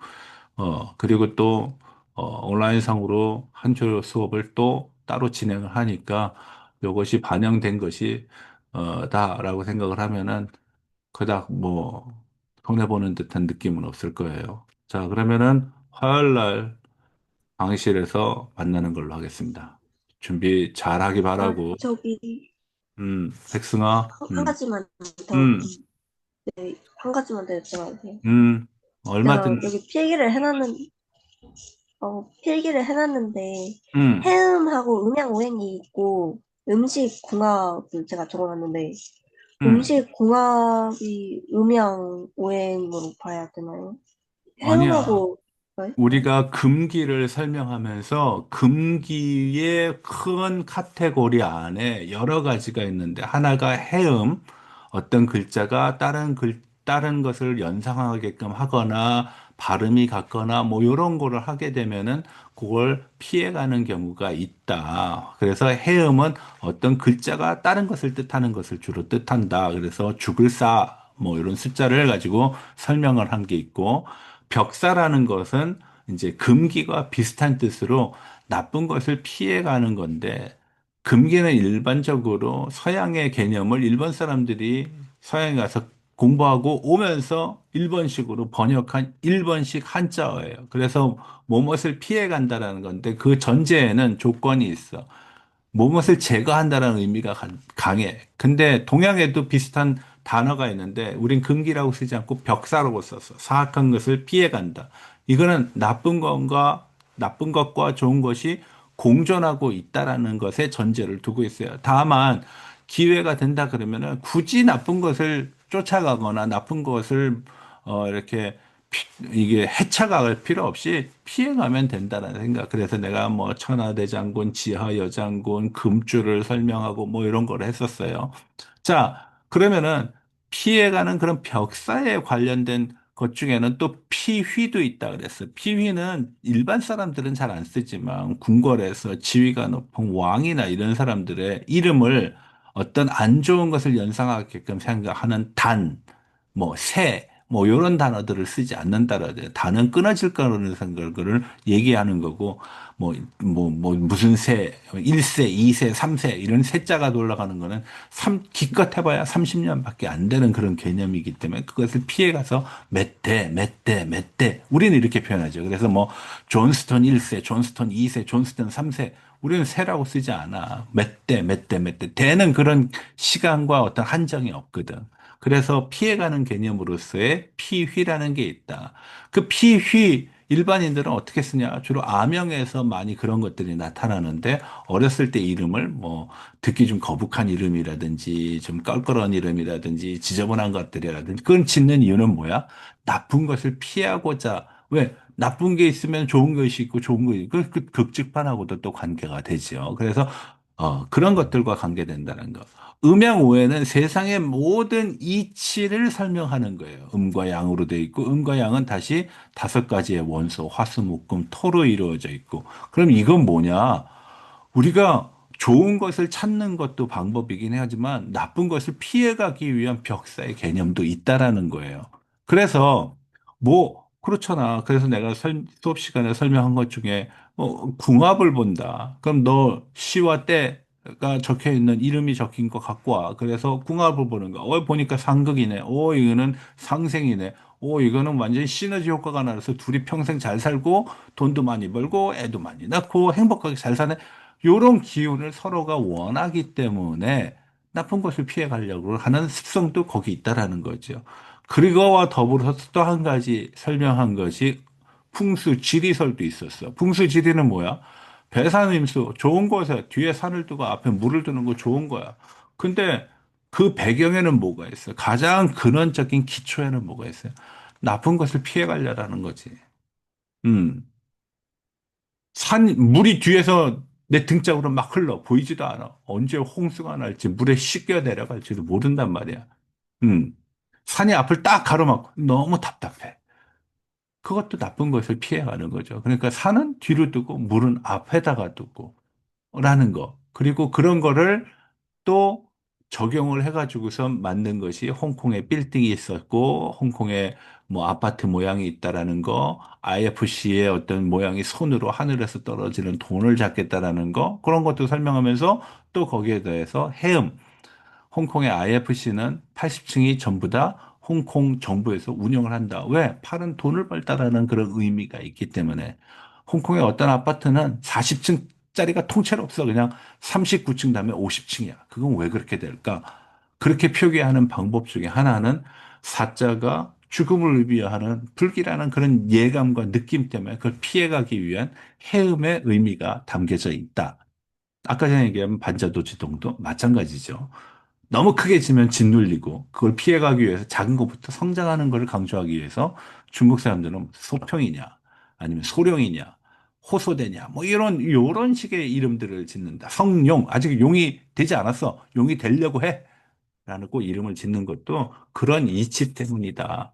그리고 또 온라인상으로 한 주 수업을 또 따로 진행을 하니까 이것이 반영된 것이 다라고 생각을 하면은 그닥 뭐 손해보는 듯한 느낌은 없을 거예요. 자, 그러면은 화요일 날 강의실에서 만나는 걸로 하겠습니다. 준비 잘하기 아, 바라고, 저기 백승아, 한 가지만 더, 음, 네, 한 가지만 더 여쭤봐도 돼요? 음, 제가 얼마든, 여기 필기를 해놨는데 음, 해음하고 음양오행이 있고 음식궁합을 제가 적어놨는데 음, 음식궁합이 음양오행으로 봐야 되나요? 아니야. 해음하고 네? 우리가 금기를 설명하면서 금기의 큰 카테고리 안에 여러 가지가 있는데 하나가 해음, 어떤 글자가 다른 것을 연상하게끔 하거나 발음이 같거나 뭐 이런 거를 하게 되면은 그걸 피해가는 경우가 있다. 그래서 해음은 어떤 글자가 다른 것을 뜻하는 것을 주로 뜻한다. 그래서 죽을 싸, 뭐 이런 숫자를 가지고 설명을 한 게 있고, 벽사라는 것은 이제 금기가 비슷한 뜻으로 나쁜 것을 피해가는 건데, 금기는 일반적으로 서양의 개념을 일본 사람들이 서양에 가서 공부하고 오면서 일본식으로 번역한 일본식 한자어예요. 그래서 뭐뭇을 피해 간다라는 건데 그 전제에는 조건이 있어. 뭐뭇을 제거한다라는 의미가 강해. 근데 동양에도 비슷한 단어가 있는데 우린 금기라고 쓰지 않고 벽사라고 썼어. 사악한 것을 피해 간다. 이거는 나쁜 것과 좋은 것이 공존하고 있다라는 것에 전제를 두고 있어요. 다만 기회가 된다 그러면은 굳이 나쁜 것을 쫓아가거나 나쁜 것을 이렇게 이게 헤쳐갈 필요 없이 피해가면 된다는 생각. 그래서 내가 뭐 천하대장군, 지하여장군, 금주를 설명하고 뭐 이런 걸 했었어요. 자, 그러면은 피해가는 그런 벽사에 관련된 것 중에는 또 피휘도 있다 그랬어요. 피휘는 일반 사람들은 잘 안 쓰지만 궁궐에서 지위가 높은 왕이나 이런 사람들의 이름을 어떤 안 좋은 것을 연상하게끔 생각하는 뭐, 새, 뭐, 요런 단어들을 쓰지 않는다라 돼. 단은 끊어질 거라는 생각을 얘기하는 거고, 무슨 새, 1세, 2세, 3세, 이런 세자가 돌아가는 거는 기껏 해봐야 30년밖에 안 되는 그런 개념이기 때문에 그것을 피해가서 몇 대, 우리는 이렇게 표현하죠. 그래서 뭐, 존스톤 1세, 존스톤 2세, 존스톤 3세, 우리는 세라고 쓰지 않아. 몇 대. 대는 그런 시간과 어떤 한정이 없거든. 그래서 피해가는 개념으로서의 피휘라는 게 있다. 그 피휘, 일반인들은 어떻게 쓰냐? 주로 아명에서 많이 그런 것들이 나타나는데, 어렸을 때 이름을 뭐, 듣기 좀 거북한 이름이라든지, 좀 껄끄러운 이름이라든지, 지저분한 것들이라든지, 그건 짓는 이유는 뭐야? 나쁜 것을 피하고자, 왜? 나쁜 게 있으면 좋은 것이 있고, 좋은 거 있고, 그 극직반하고도 또 관계가 되죠. 그래서, 그런 것들과 관계된다는 거. 음양오해는 세상의 모든 이치를 설명하는 거예요. 음과 양으로 되어 있고, 음과 양은 다시 다섯 가지의 원소, 화수, 목금, 토로 이루어져 있고. 그럼 이건 뭐냐? 우리가 좋은 것을 찾는 것도 방법이긴 하지만 나쁜 것을 피해가기 위한 벽사의 개념도 있다라는 거예요. 그래서 그렇잖아. 그래서 내가 수업 시간에 설명한 것 중에 궁합을 본다. 그럼 너 시와 때가 적혀 있는 이름이 적힌 거 갖고 와. 그래서 궁합을 보는 거. 보니까 상극이네. 이거는 상생이네. 이거는 완전히 시너지 효과가 나서 둘이 평생 잘 살고 돈도 많이 벌고 애도 많이 낳고 행복하게 잘 사는 요런 기운을 서로가 원하기 때문에 나쁜 것을 피해 가려고 하는 습성도 거기 있다라는 거죠. 그리고와 더불어서 또 한 가지 설명한 것이 풍수 지리설도 있었어. 풍수 지리는 뭐야? 배산임수, 좋은 곳에 뒤에 산을 두고 앞에 물을 두는 거 좋은 거야. 근데 그 배경에는 뭐가 있어? 가장 근원적인 기초에는 뭐가 있어요? 나쁜 것을 피해 가려라는 거지. 음. 물이 뒤에서 내 등짝으로 막 흘러. 보이지도 않아. 언제 홍수가 날지, 물에 씻겨 내려갈지도 모른단 말이야. 음. 산이 앞을 딱 가로막고 너무 답답해. 그것도 나쁜 것을 피해가는 거죠. 그러니까 산은 뒤로 두고 물은 앞에다가 두고 라는 거. 그리고 그런 거를 또 적용을 해가지고서 만든 것이 홍콩에 빌딩이 있었고, 홍콩에 뭐 아파트 모양이 있다라는 거, IFC의 어떤 모양이 손으로 하늘에서 떨어지는 돈을 잡겠다라는 거, 그런 것도 설명하면서 또 거기에 대해서 해음, 홍콩의 IFC는 80층이 전부 다 홍콩 정부에서 운영을 한다. 왜? 팔은 돈을 벌다라는 그런 의미가 있기 때문에. 홍콩의 어떤 아파트는 40층짜리가 통째로 없어. 그냥 39층 다음에 50층이야. 그건 왜 그렇게 될까? 그렇게 표기하는 방법 중에 하나는 사자가 죽음을 의미하는 불길하는 그런 예감과 느낌 때문에 그걸 피해가기 위한 해음의 의미가 담겨져 있다. 아까 전에 얘기한 반자도지동도 마찬가지죠. 너무 크게 지면 짓눌리고 그걸 피해가기 위해서 작은 것부터 성장하는 것을 강조하기 위해서 중국 사람들은 소평이냐 아니면 소룡이냐 호소대냐 뭐 이런 식의 이름들을 짓는다. 성룡 아직 용이 되지 않았어. 용이 되려고 해. 음식이라고 이름을 짓는 것도 그런 이치 때문이다.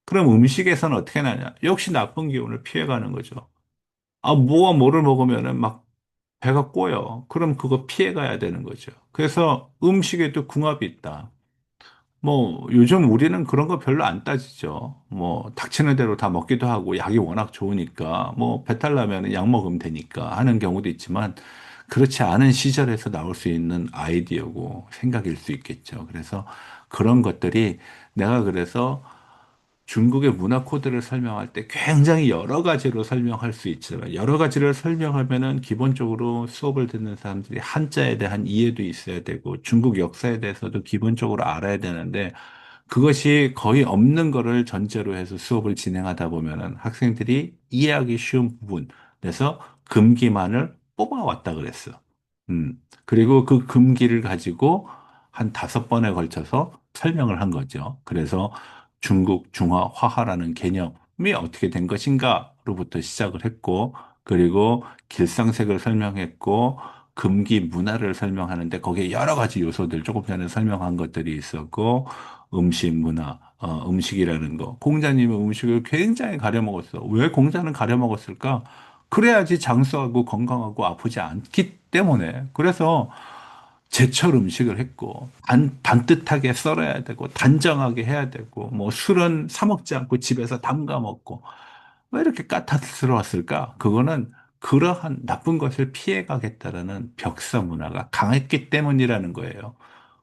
그럼 음식에서는 어떻게 하냐? 역시 나쁜 기운을 피해가는 거죠. 아, 뭐가 뭐를 먹으면은 막 배가 꼬여. 그럼 그거 피해가야 되는 거죠. 그래서 음식에도 궁합이 있다. 뭐, 요즘 우리는 그런 거 별로 안 따지죠. 뭐, 닥치는 대로 다 먹기도 하고, 약이 워낙 좋으니까, 뭐, 배탈 나면 약 먹으면 되니까 하는 경우도 있지만, 그렇지 않은 시절에서 나올 수 있는 아이디어고 생각일 수 있겠죠. 그래서 그런 것들이 내가 그래서 중국의 문화 코드를 설명할 때 굉장히 여러 가지로 설명할 수 있지만 여러 가지를 설명하면은 기본적으로 수업을 듣는 사람들이 한자에 대한 이해도 있어야 되고 중국 역사에 대해서도 기본적으로 알아야 되는데 그것이 거의 없는 거를 전제로 해서 수업을 진행하다 보면은 학생들이 이해하기 쉬운 부분에서 금기만을 뽑아왔다 그랬어. 그리고 그 금기를 가지고 한 5번에 걸쳐서 설명을 한 거죠. 그래서 중국 중화 화하라는 개념이 어떻게 된 것인가로부터 시작을 했고, 그리고 길상색을 설명했고, 금기 문화를 설명하는데 거기에 여러 가지 요소들 조금 전에 설명한 것들이 있었고, 음식 문화, 음식이라는 거. 공자님은 음식을 굉장히 가려 먹었어. 왜 공자는 가려 먹었을까? 그래야지 장수하고 건강하고 아프지 않기 때문에. 그래서 제철 음식을 했고, 반듯하게 썰어야 되고, 단정하게 해야 되고, 뭐 술은 사 먹지 않고 집에서 담가 먹고, 왜 이렇게 까탈스러웠을까? 그거는 그러한 나쁜 것을 피해 가겠다라는 벽사 문화가 강했기 때문이라는 거예요.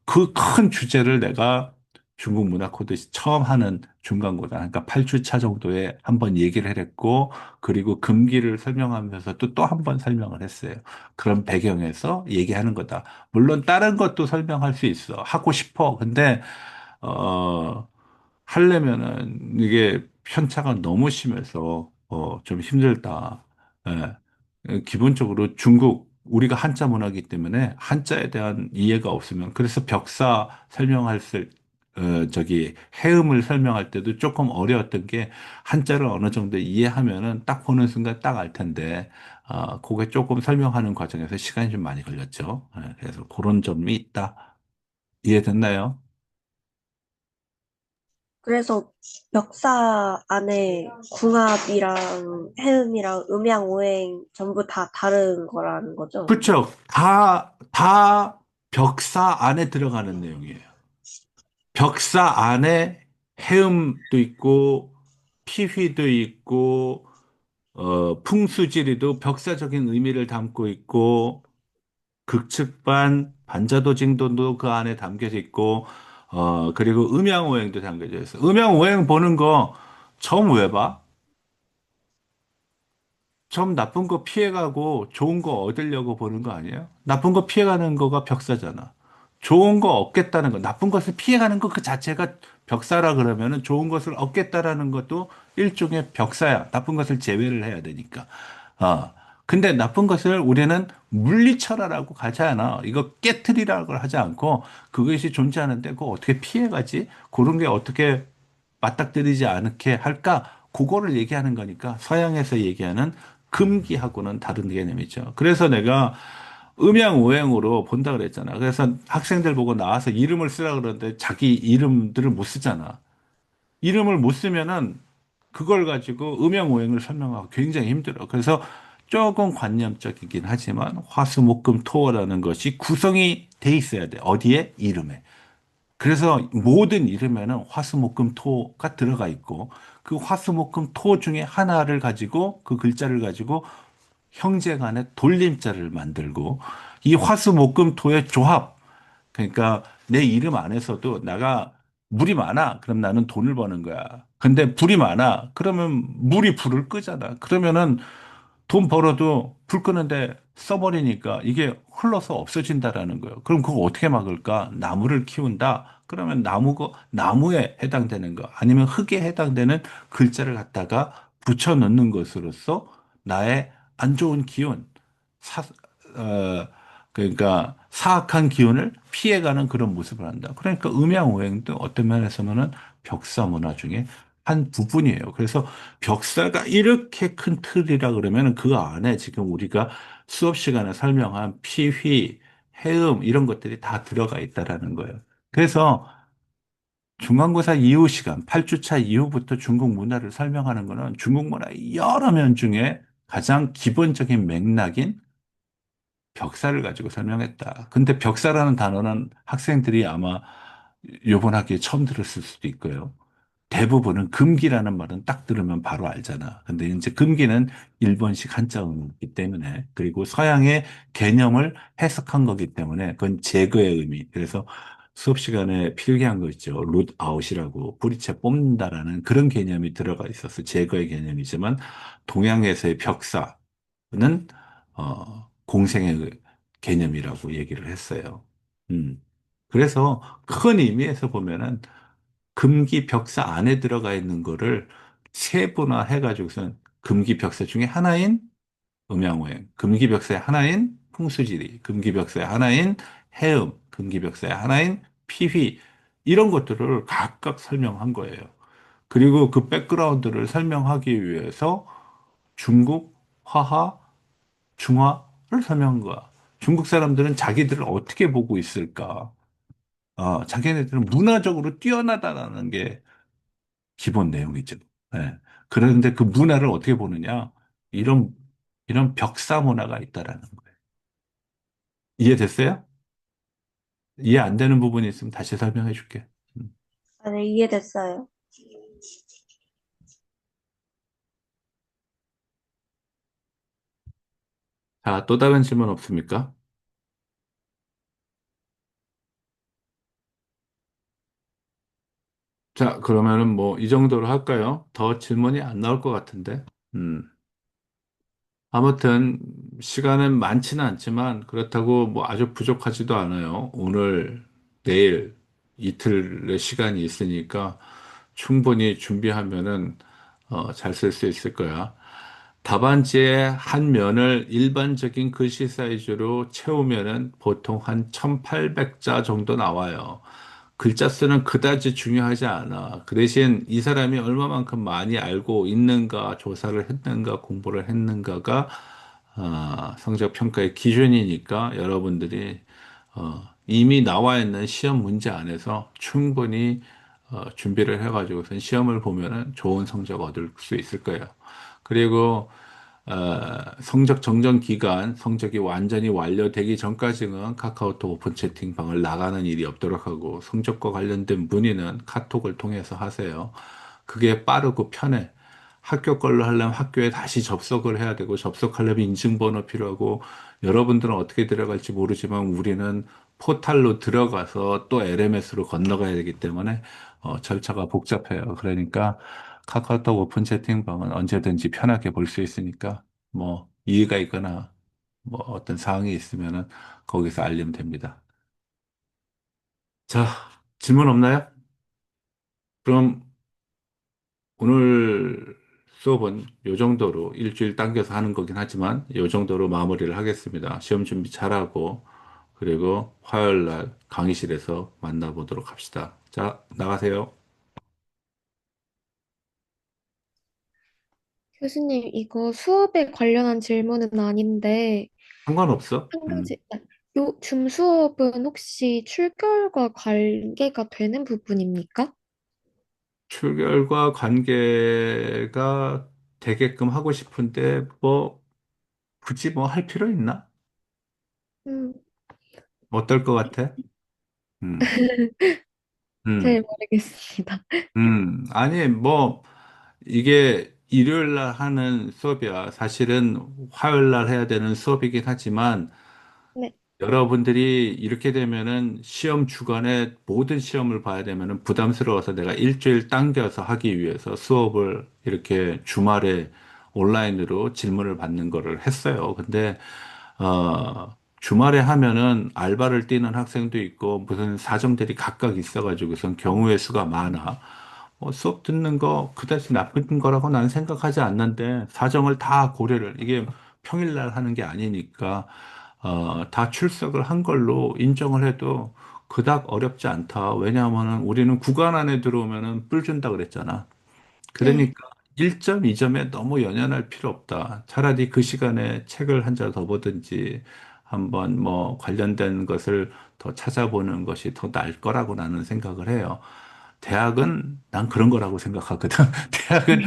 그 큰 주제를 내가 중국 문화 코드 처음 하는 중간고사, 그러니까 8주차 정도에 한번 얘기를 했고, 그리고 금기를 설명하면서 또 한 번 설명을 했어요. 그런 배경에서 얘기하는 거다. 물론 다른 것도 설명할 수 있어. 하고 싶어. 근데, 어, 하려면은 이게 편차가 너무 심해서, 좀 힘들다. 예. 기본적으로 중국, 우리가 한자 문화이기 때문에 한자에 대한 이해가 없으면, 그래서 벽사 설명할 때, 해음을 설명할 때도 조금 어려웠던 게 한자를 어느 정도 이해하면은 딱 보는 순간 딱 알 텐데, 그게 조금 설명하는 과정에서 시간이 좀 많이 걸렸죠. 예, 그래서 그런 점이 있다. 이해됐나요? 그래서 벽사 안에 궁합이랑 해음이랑 음양오행 전부 다 다른 거라는 거죠? 그렇죠. 다 벽사 안에 들어가는 내용이에요. 벽사 안에 해음도 있고, 피휘도 있고, 풍수지리도 벽사적인 의미를 담고 있고, 극측반, 반자도징도도 그 안에 담겨져 있고, 그리고 음양오행도 담겨져 있어. 음양오행 보는 거 처음 왜 봐? 좀 나쁜 거 피해가고 좋은 거 얻으려고 보는 거 아니에요? 나쁜 거 피해가는 거가 벽사잖아. 좋은 거 얻겠다는 거, 나쁜 것을 피해가는 거 그 자체가 벽사라 그러면은 좋은 것을 얻겠다라는 것도 일종의 벽사야. 나쁜 것을 제외를 해야 되니까. 어. 근데 나쁜 것을 우리는 물리쳐라라고 가지 않아. 이거 깨트리라고 하지 않고 그것이 존재하는데 그거 어떻게 피해가지? 그런 게 어떻게 맞닥뜨리지 않게 할까? 그거를 얘기하는 거니까 서양에서 얘기하는 금기하고는 다른 개념이죠. 그래서 내가 음양오행으로 본다 그랬잖아. 그래서 학생들 보고 나와서 이름을 쓰라 그러는데 자기 이름들을 못 쓰잖아. 이름을 못 쓰면은 그걸 가지고 음양오행을 설명하고 굉장히 힘들어. 그래서 조금 관념적이긴 하지만 화수목금토라는 것이 구성이 돼 있어야 돼. 어디에? 이름에. 그래서 모든 이름에는 화수목금토가 들어가 있고 그 화수목금토 중에 하나를 가지고 그 글자를 가지고 형제 간의 돌림자를 만들고 이 화수목금토의 조합 그러니까 내 이름 안에서도 내가 물이 많아 그럼 나는 돈을 버는 거야 근데 불이 많아 그러면 물이 불을 끄잖아 그러면은 돈 벌어도 불 끄는데 써버리니까 이게 흘러서 없어진다라는 거예요. 그럼 그거 어떻게 막을까? 나무를 키운다? 그러면 나무에 해당되는 거, 아니면 흙에 해당되는 글자를 갖다가 붙여 넣는 것으로써 나의 안 좋은 기운, 사, 어, 그러니까 사악한 기운을 피해가는 그런 모습을 한다. 그러니까 음양오행도 어떤 면에서는 벽사 문화 중에 한 부분이에요. 그래서 벽사가 이렇게 큰 틀이라 그러면 그 안에 지금 우리가 수업 시간에 설명한 피휘, 해음 이런 것들이 다 들어가 있다라는 거예요. 그래서 중간고사 이후 시간, 8주차 이후부터 중국 문화를 설명하는 거는 중국 문화의 여러 면 중에 가장 기본적인 맥락인 벽사를 가지고 설명했다. 근데 벽사라는 단어는 학생들이 아마 요번 학기에 처음 들었을 수도 있고요. 대부분은 금기라는 말은 딱 들으면 바로 알잖아. 근데 이제 금기는 일본식 한자어이기 때문에, 그리고 서양의 개념을 해석한 거기 때문에 그건 제거의 의미. 그래서 수업 시간에 필기한 거 있죠. 룻 아웃이라고 뿌리채 뽑는다라는 그런 개념이 들어가 있어서 제거의 개념이지만 동양에서의 벽사는 공생의 개념이라고 얘기를 했어요. 음. 그래서 큰 의미에서 보면은 금기 벽사 안에 들어가 있는 거를 세분화해가지고선 금기 벽사 중에 하나인 음양오행, 금기 벽사의 하나인 풍수지리, 금기 벽사의 하나인 해음, 금기 벽사의 하나인 피휘, 이런 것들을 각각 설명한 거예요. 그리고 그 백그라운드를 설명하기 위해서 중국, 화하, 중화를 설명한 거야. 중국 사람들은 자기들을 어떻게 보고 있을까? 자기네들은 문화적으로 뛰어나다라는 게 기본 내용이죠. 예. 그런데 그 문화를 어떻게 보느냐? 이런, 이런 벽사 문화가 있다라는 거예요. 이해됐어요? 이해 안 되는 부분이 있으면 다시 설명해 줄게. 음. 아, 네, 이해됐어요. 자, 또 다른 질문 없습니까? 자, 그러면은 뭐 이 정도로 할까요? 더 질문이 안 나올 것 같은데. 음. 아무튼 시간은 많지는 않지만 그렇다고 뭐 아주 부족하지도 않아요. 오늘, 내일 이틀의 시간이 있으니까 충분히 준비하면은 잘 쓸 수 있을 거야. 답안지의 한 면을 일반적인 글씨 사이즈로 채우면은 보통 한 1800자 정도 나와요. 글자 수는 그다지 중요하지 않아. 그 대신 이 사람이 얼마만큼 많이 알고 있는가, 조사를 했는가, 공부를 했는가가 성적 평가의 기준이니까 여러분들이 이미 나와 있는 시험 문제 안에서 충분히 준비를 해가지고선 시험을 보면은 좋은 성적 얻을 수 있을 거예요. 그리고 성적 정정 기간, 성적이 완전히 완료되기 전까지는 카카오톡 오픈 채팅방을 나가는 일이 없도록 하고 성적과 관련된 문의는 카톡을 통해서 하세요. 그게 빠르고 편해. 학교 걸로 하려면 학교에 다시 접속을 해야 되고 접속하려면 인증번호 필요하고 여러분들은 어떻게 들어갈지 모르지만 우리는 포탈로 들어가서 또 LMS로 건너가야 되기 때문에 절차가 복잡해요. 그러니까 카카오톡 오픈 채팅방은 언제든지 편하게 볼 수 있으니까 뭐 이의가 있거나 뭐 어떤 사항이 있으면은 거기서 알리면 됩니다. 자, 질문 없나요? 그럼 오늘 수업은 요 정도로 일주일 당겨서 하는 거긴 하지만 요 정도로 마무리를 하겠습니다. 시험 준비 잘하고 그리고 화요일 날 강의실에서 만나보도록 합시다. 자, 나가세요. 교수님, 이거 수업에 관련한 질문은 아닌데, 상관없어. 한 가지, 요 줌 수업은 혹시 출결과 관계가 되는 부분입니까? 출결과 관계가 되게끔 하고 싶은데 뭐 굳이 뭐 할 필요 있나? 음, 어떨 것 같아? 음, 잘 음, 모르겠습니다. 아니, 뭐, 이게 일요일 날 하는 수업이야. 사실은 화요일 날 해야 되는 수업이긴 하지만 네, 여러분들이 이렇게 되면은 시험 주간에 모든 시험을 봐야 되면은 부담스러워서 내가 일주일 당겨서 하기 위해서 수업을 이렇게 주말에 온라인으로 질문을 받는 거를 했어요. 근데 주말에 하면은 알바를 뛰는 학생도 있고 무슨 사정들이 각각 있어가지고선 경우의 수가 많아. 수업 듣는 거 그다지 나쁜 거라고 나는 생각하지 않는데 사정을 다 고려를 이게 평일날 하는 게 아니니까 다 출석을 한 걸로 인정을 해도 그닥 어렵지 않다. 왜냐하면은 우리는 구간 안에 들어오면은 뿔 준다 그랬잖아. 네, 그러니까 1점, 2점에 너무 연연할 필요 없다. 차라리 그 시간에 책을 한 자 더 보든지 한번 뭐 관련된 것을 더 찾아보는 것이 더 나을 거라고 나는 생각을 해요. 대학은 난 그런 거라고 생각하거든. 대학은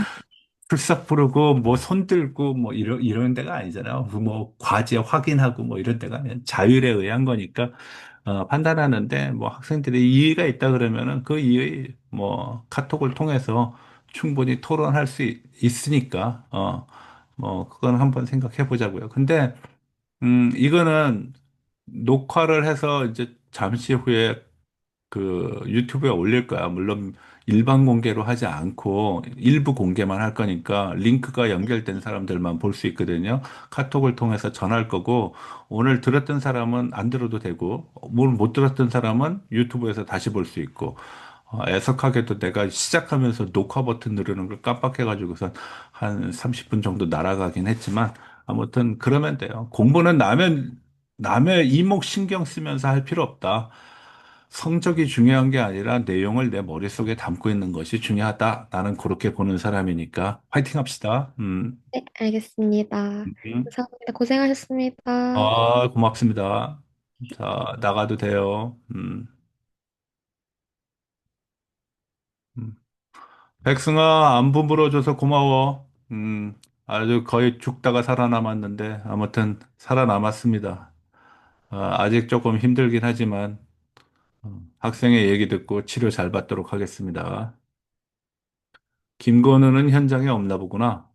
출석 부르고 뭐 손 들고 뭐 이런 데가 아니잖아요. 뭐 과제 확인하고 뭐 이런 데가 아니라 자율에 의한 거니까 판단하는데 뭐 학생들이 이의가 있다 그러면은 그 이의 뭐 카톡을 통해서 충분히 토론할 수 있으니까 뭐 그건 한번 생각해 보자고요. 근데 이거는 녹화를 해서 이제 잠시 후에 그 유튜브에 올릴 거야. 물론 일반 공개로 하지 않고 일부 공개만 할 거니까 링크가 연결된 사람들만 볼 수 있거든요. 카톡을 통해서 전할 거고 오늘 들었던 사람은 안 들어도 되고 오늘 못 들었던 사람은 유튜브에서 다시 볼 수 있고 애석하게도 내가 시작하면서 녹화 버튼 누르는 걸 깜빡해가지고선 한 30분 정도 날아가긴 했지만 아무튼 그러면 돼요. 공부는 남의 이목 신경 쓰면서 할 필요 없다. 성적이 중요한 게 아니라 내용을 내 머릿속에 담고 있는 것이 중요하다. 나는 그렇게 보는 사람이니까 화이팅 합시다. 네, 알겠습니다. 음. 감사합니다. 고생하셨습니다. 고맙습니다. 자, 나가도 돼요. 음. 백승아, 안부 물어줘서 고마워. 아주 거의 죽다가 살아남았는데, 아무튼 살아남았습니다. 아직 조금 힘들긴 하지만, 학생의 얘기 듣고 치료 잘 받도록 하겠습니다. 김건우는 현장에 없나 보구나.